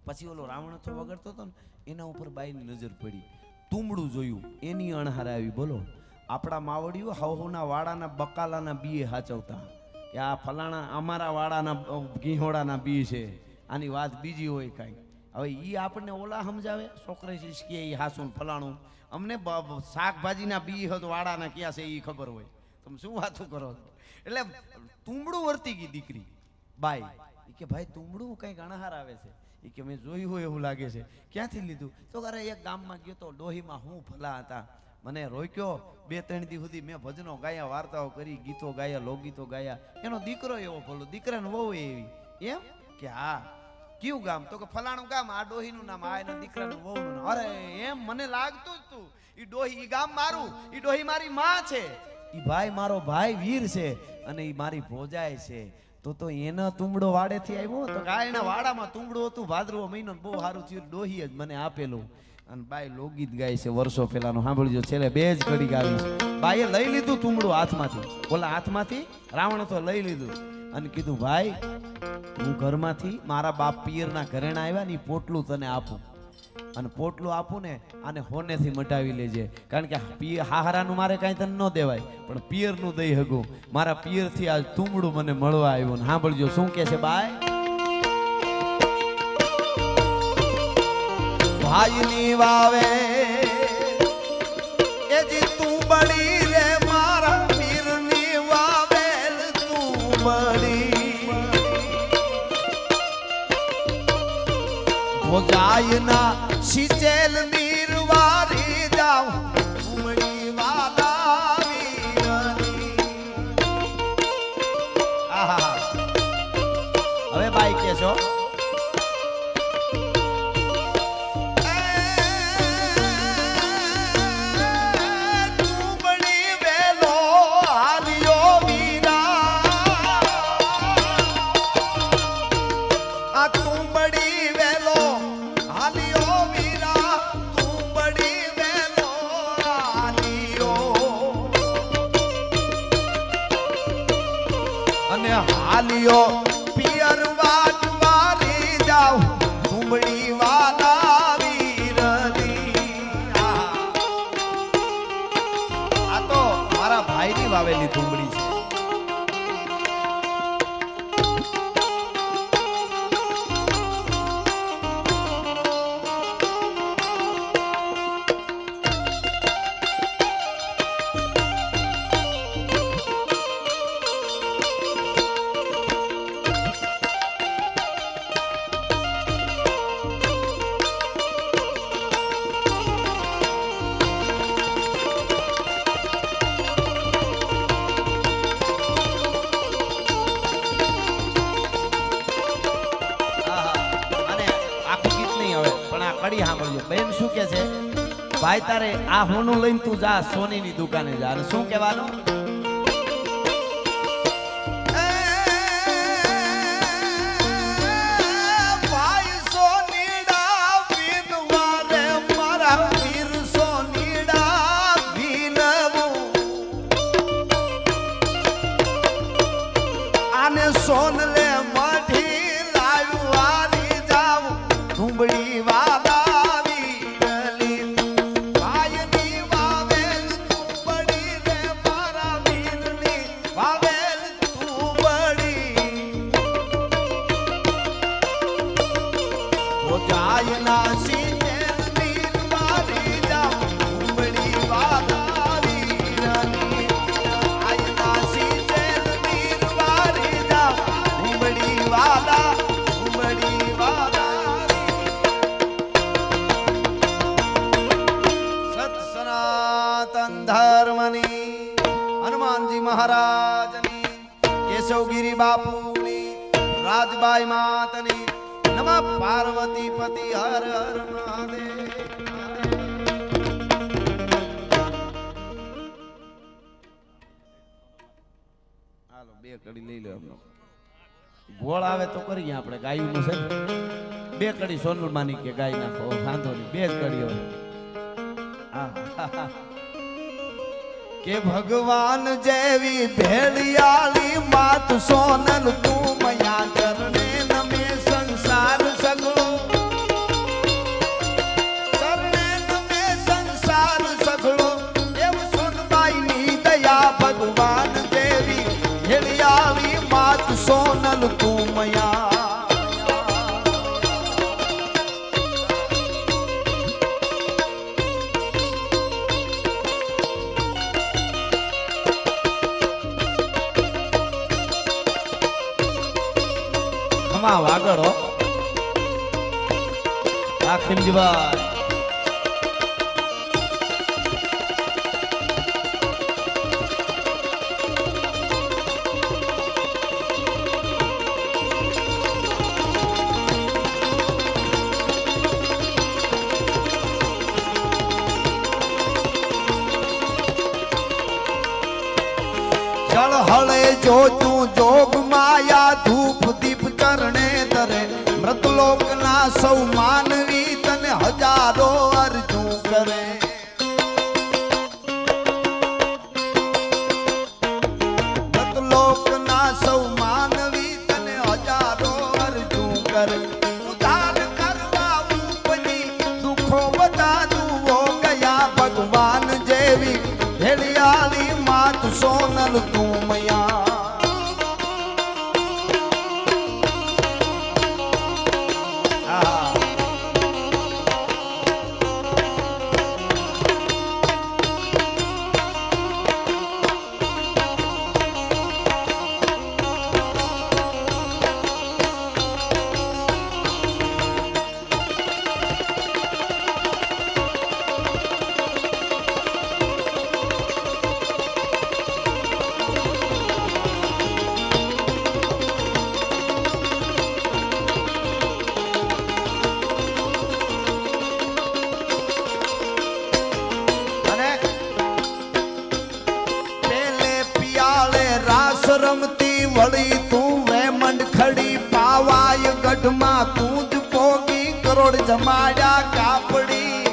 પછી ઓલો રાવણ તો વગડતો હતો ને, એના ઉપર બાઈની નજર પડી. તુંબડું જોયું, એની અણહાર આવી. બોલો, આપણા માવડીઓ હવના વાડાના બકાલાના બીએ હાચવતા કે આ ફલાણા અમારા વાડાના ઘીહોડાના બી છે, આની વાત બીજી હોય કાંઈ. હવે એ આપણને ઓલા સમજાવે, છોકરે કે એ હાસું ફલાણું. અમને શાકભાજીના બી હતો વાડાના ક્યાં છે એ ખબર હોય. તમે શું વાતો કરો? એટલે તુંબડું વર્તી ગઈ દીકરી બાઈ. કે ભાઈ તુંબડું કંઈક અણહાર આવે છે. એ કે મેં જોયું હોય એવું લાગે છે. ક્યાંથી લીધું? તો અરે એક ગામમાં ગયો તો, ડોહીમાં હું ભલા હતા, મને રોક્યો. 2-3 દી સુધી મેં ભજનો ગાયા, વાર્તાઓ કરી, ગીતો ગાયા, લોકગીતો ગાયા. એનો દીકરો એવો ભલો, દીકરાને વહુ એવી. એમ કે હા કયું ગામ તો કે ફલાણું ગામ આ ડોહીનું નામ આ એના દીકરાનું વહુનું નામ અરે એમ મને લાગતું જ તું ઈ ડોહી ઈ ગામ મારું ઈ ડોહી મારી માં છે ઈ ભાઈ મારો ભાઈ વીર છે અને ઈ મારી ભોજાય છે તો એનો તુંબડો વાડેથી આવ્યો તો કે આ એના વાડામાં તુંબડો હતું ભાદરવો મહિનો બહુ સારું થયું ડોહી જ મને આપેલું અને બાઈ લોકગીત ગાય છે વર્ષો પહેલાનું સાંભળજો છેલ્લે બે જ ઘડી ગાવી છે બાઈએ લઈ લીધું તુંબડું હાથમાંથી બોલા હાથમાંથી રાવણ તો લઈ લીધું અને કીધું ભાઈ હું ઘરમાંથી મારા બાપ પિયરના ઘરેણા આવ્યા ને પોટલું તને આપું અને પોટલું આપું ને આને હોનેથી મટાવી લેજે કારણ કે હાહરાનું મારે કાંઈ તને ન દેવાય પણ પિયરનું દઈ હગું મારા પિયરથી આ તુંબડું મને મળવા આવ્યું ને સાંભળજો શું કે છે બાય ભાઈની વાવે એ જી તું બડી રે મારા વીરની વાવેલ તું બડી ભોજાયના સિંચેલ મીર વારી જાઉં ઉમડી વાલા વીરની આહા હવે બાઈ કે છો હાલિયો પિયર વાટ વારી જાઉં તુંબડી વાલા વીરની આ તો મારા ભાઈની વાવેલી તુંબડી છે કડી સાંભળજો બેન શું કે છે ભાઈ તારે આ હોનું લઈને તું જા સોનીની દુકાને જા અને શું કહેવાનું ભાઈ સોનીડા વિનવારે મારા વીર સોનીડા વિનવું આને સોન લે મઢી લાવવાની જાઉં તુંબડી વાલા ધર્મની હનુમાનજી મહારાજની કેશવગીરી બાપુની રાજબાઈ માતની નમઃ પાર્વતી પતિ હર હર મહાદેવ હાલો બે કડી લઈ લો એમનો ગોળ આવે તો કરીએ આપણે ગાયું નું છે બે કડી સોનલમાની કે ગાય નાખો વાંધો નહીં બે જ કડી હોય કે ભગવાન જેવી ભેળિયાળી માત સોનલ તું મયા ચરણે નમે સંસાર સગળો ચરણે નમે સંસાર સગળો એવ સોનબાઈ ની દયા ભગવાન જેવી ભેળિયાળી માત સોનલ તું મયા વાગડ હો આ ખીમજીભાઈ જોતું જોગ માયા ધૂપ દીપ ચરણે ધરે મૃતલોક ના સૌ માનવી તને હજારો અરજુ કરે મૃતલોક ના સૌ માનવી તને હજારો અરજુ કરે ઉધાર કરવા ઉપની દુખો બધા દુઓ ગયા ભગવાન જેવી હેલિયાળી માત સોનલ તું મયા રમતી વળી તું વેમંડ ખડી પાવાય ગઢમાં તું જ પોગી કરોડ જમાડ્યા કાપડી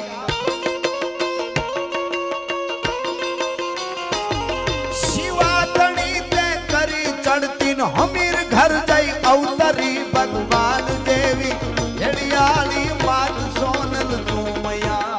શિવાતણી તે કરી ચડતી હમીર ઘર જઈ અવતરી ભગવાન દેવી હેડિયાળી માત સોનલ તું મયા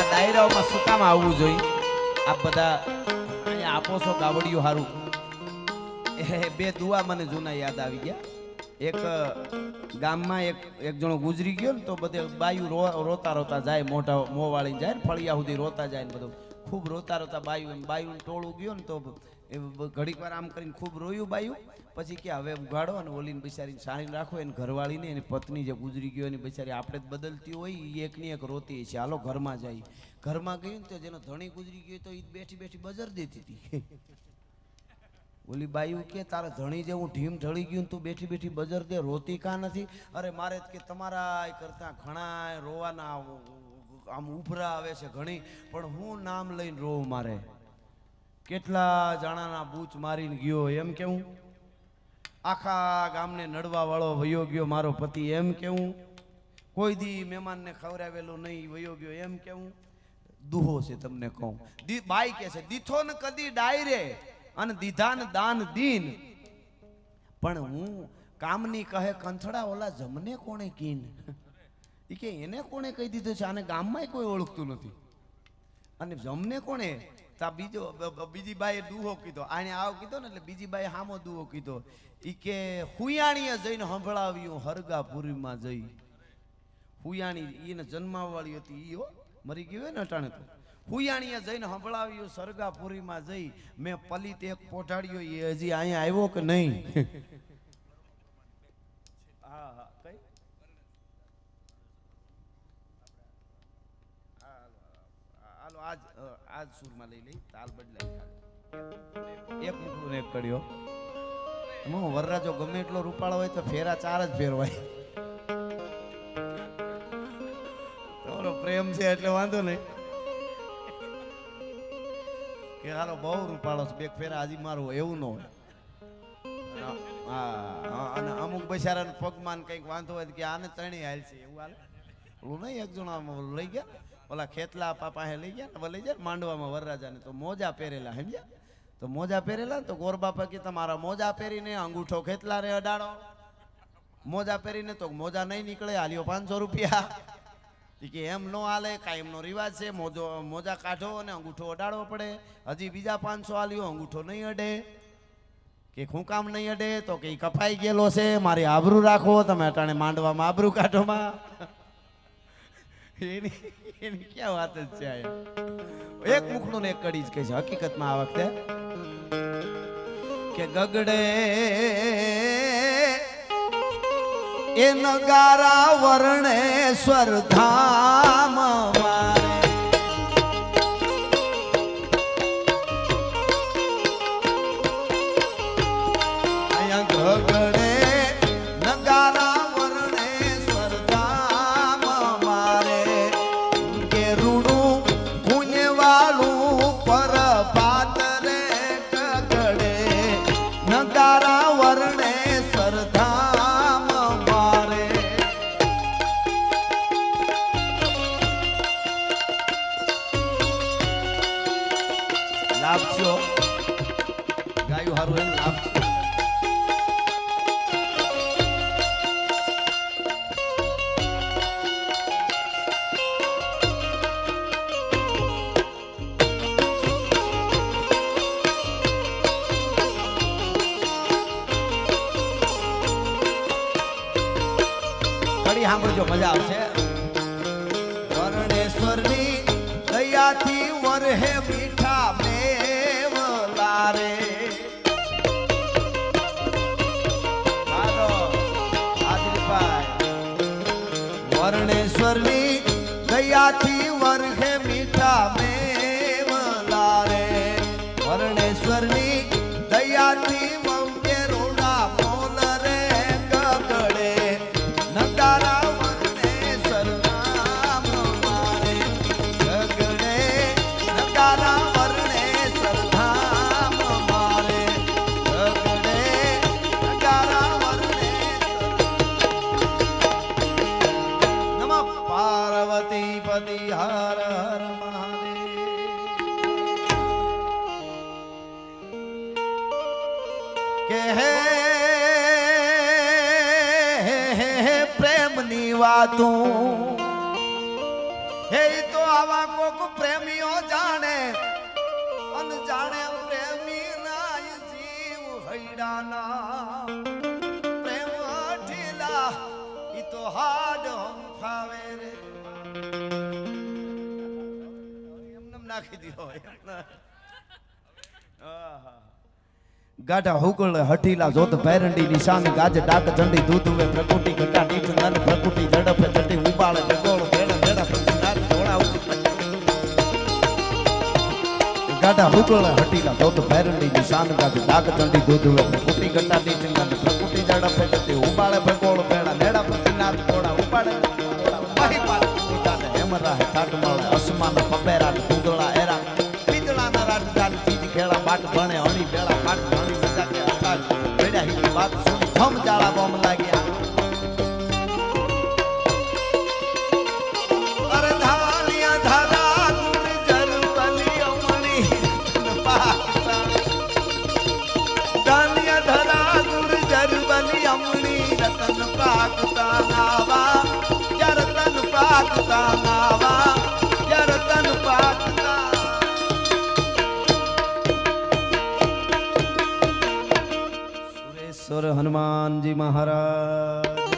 ડાયરાઓમાં શું કામ આવવું જોઈએ આપ બધા અહીંયા આપો છો ગાવડિયું હારું એ બે દુઆ મને જૂના યાદ આવી ગયા એક ગામમાં એક જણો ગુજરી ગયો ને તો બધે બાયું રોતા રોતા જાય મોઢા મોં વાળી જાય ને ફળિયા સુધી રોતા જાય ને બધું ખૂબ રોતા રોતા બાયું ટોળું ગયો ને તો ઘડીક વાર આમ કરીને ખૂબ રોયું બાયું પછી કે હવે ઉગાડો અને ઓલીને બિચારીને સાણીને રાખો એને ઘરવાળીને એની પત્ની જે ગુજરી ગયો એની બિચારી આપણે જ બદલતી હોય એ એકની એક રોતી છે હાલો ઘરમાં જાય ઘરમાં ગયું ને તો જેનો ધણી ગુજરી ગયો તો એ બેઠી બેઠી બજર દેતી હતી ઓલી બાયું કે તારા ધણી જેવું ઢીમ ઢળી ગયું તું બેઠી બેઠી બજર દે રોતી કા નથી અરે મારે કે તમારા કરતા ઘણા રોવાના આમ ઉભરા આવે છે ઘણી પણ હું નામ લઈને રોવું મારે કેટલા જણાના બૂચ મારીને ગયો એમ કેવું આખા ગામને નડવા વાળો વયો ગયો મારો પતિ એમ કેવું કોઈ દી મહેમાનને ખવડાવેલો નહીં વયો ગયો એમ કેવું દુહો છે તમને કહું બાઈ કે છે દીથો ને કદી ડાયરે અને દીધા ને દાન દીન પણ હું કામની કહે કંથડા ઓલા જમને કોણે કીન ઈ કે એને કોણે કહી દીધું છે આને ગામમાં કોઈ ઓળખતું નથી અને જમને કોણે તા બીજી બાઈએ દુહો કીધો આને આવ કીધો ને એટલે બીજી બાઈએ હામો દુહો કીધો ઈ કે હુયાણીએ જઈને સંભળાવ્યું હરગાપુરીમાં જઈ હુયાણી એને જન્માવાળી હતી ઈ હો મરી ગયું હોય ને અટાણે તો હુયાણીએ જઈને સંભળાવ્યું સરગાપુરીમાં જઈ મેં પલિત એક પોઢાડ્યો એ હજી અહીંયા આવ્યો કે નહીં હા હા કઈ હાલો આજ સુરમાં લઈ લઈ તાલ બદલાઈ એક મુખડું ને એક કર્યો હું વરરાજો ગમે એટલો રૂપાળો હોય તો ફેરા ચાર જ ફેરવાય તમારો પ્રેમ છે એટલે વાંધો નહીં કે હાલો બહુ રૂપાળો છે બે ફેરા હજી મારું એવું ન હોય હા અને અમુક બચારાને પગમાં કંઈક વાંધો હોય કે આને ચણી હાલ છે એવું હાલે ઓલું નહીં એક જણા લઈ ગયા ઓલા ખેતલા પાસે લઈ ગયા લઈ જાય માંડવામાં વરરાજાને તો મોજા પહેરેલા સમજ્યા તો મોજા પહેરેલા તો ગોર બાપા કે તમારા મોજા પહેરીને અંગૂઠો ખેતલા રે અડાડો મોજા પહેરીને તો મોજા નહીં નીકળે હાલ્યો 500 રૂપિયા કે એમ નો હાલે કાયમનો રિવાજ છે મોજા કાઢો અને અંગૂઠો અડાડવો પડે હજી બીજા 500 હાલ્યો અંગૂઠો નહીં અડે કે હું કામ નહીં અડે તો કે કપાઈ ગયેલો છે મારી આબરૂ રાખો તમે અટાણે માંડવામાં આબરૂ કાઢોમાં એની ક્યાં વાત જ છે એક મુખનું ને એક કડી જ કહે છે હકીકતમાં આ વખતે કે ગગડે એ નગારા વર્ણેશ્વર ધામ મારે અહીંયા ગગડે નગારા વર્ણેશ્વર ધામ મારે કે રૂડું પુણ્યવાળું પર પાતરે ગગડે નગારા વર્ણેશ્વર ધામ મારે લાભ છો ગાયું હારું એમ લાભ છે ફરી સાંભળજો મજા આવશે વર્ણેશ્વરની દયાથી વરહે મીઠા મેવલા રે વર્ણેશ્વરની દયાથી વરહે મીઠા મેવલા રે વર્ણેશ્વરની દયાથી વંગે રોડા મોલ રે ગગડે નગારા વર્ણેશ્વર નામ મારે ગગડે નગારા વર્ણેશ્વર ધામ મારે ગગડે નગારા વર્ણેશ્વર નમઃ પાર્વતી પતિ હર હર મહાદેવ કે હે પ્રેમની વાતું હે ઈ તો આવા કોક પ્રેમીઓ જાણે અનજાણે પ્રેમી ના જીવ હૈડાના પ્રેમ ઢીલા ઈ તો હાડ હંફાવે રે એમને નાખી દીધો ગાઢા હુકળ હઠીલા જોત ભૈરંડી નિશાન ગાજ ડાક ચંડી દૂધ વે પ્રકૃતિ ઘટા નીચ નન પ્રકૃતિ ઝડપે ચટી ઉબાળે જગોળ ભેડા ભેડા પ્રતિનાથ ઘોડા ગાઢા હુકળ હઠીલા જોત ભૈરંડી નિશાન ગાજ ડાક ચંડી દૂધ વે પ્રકૃતિ ઘટા નીચ નન પ્રકૃતિ ઝડપે ચટી ઉબાળે ભગોળ ભેડા ભેડા પ્રતિનાથ ઘોડા ઉબાળે મહી પાડ ઉડાને હેમરા ઠાટ મળે અસમાન પબેરા દૂધળા એરા પીતળાના રાજદાર ચીજ ખેડા બાટ ભણે હણી બેડા બાટ ભણી સજા કે અકાલ બેડા હી વાત સુની ધમ જાળા બોમ લાગ્યા અરે ધાલિયા ધારા ગુણ જરબલી અમણી પાકતા ધાલિયા ધરા ગુણ જરબલી અમણી રતન પાકતા નાવા જરતન પાકતા નાવા જરતન પાકતા સુરેશ્વર હનુમાનજી મહારાજ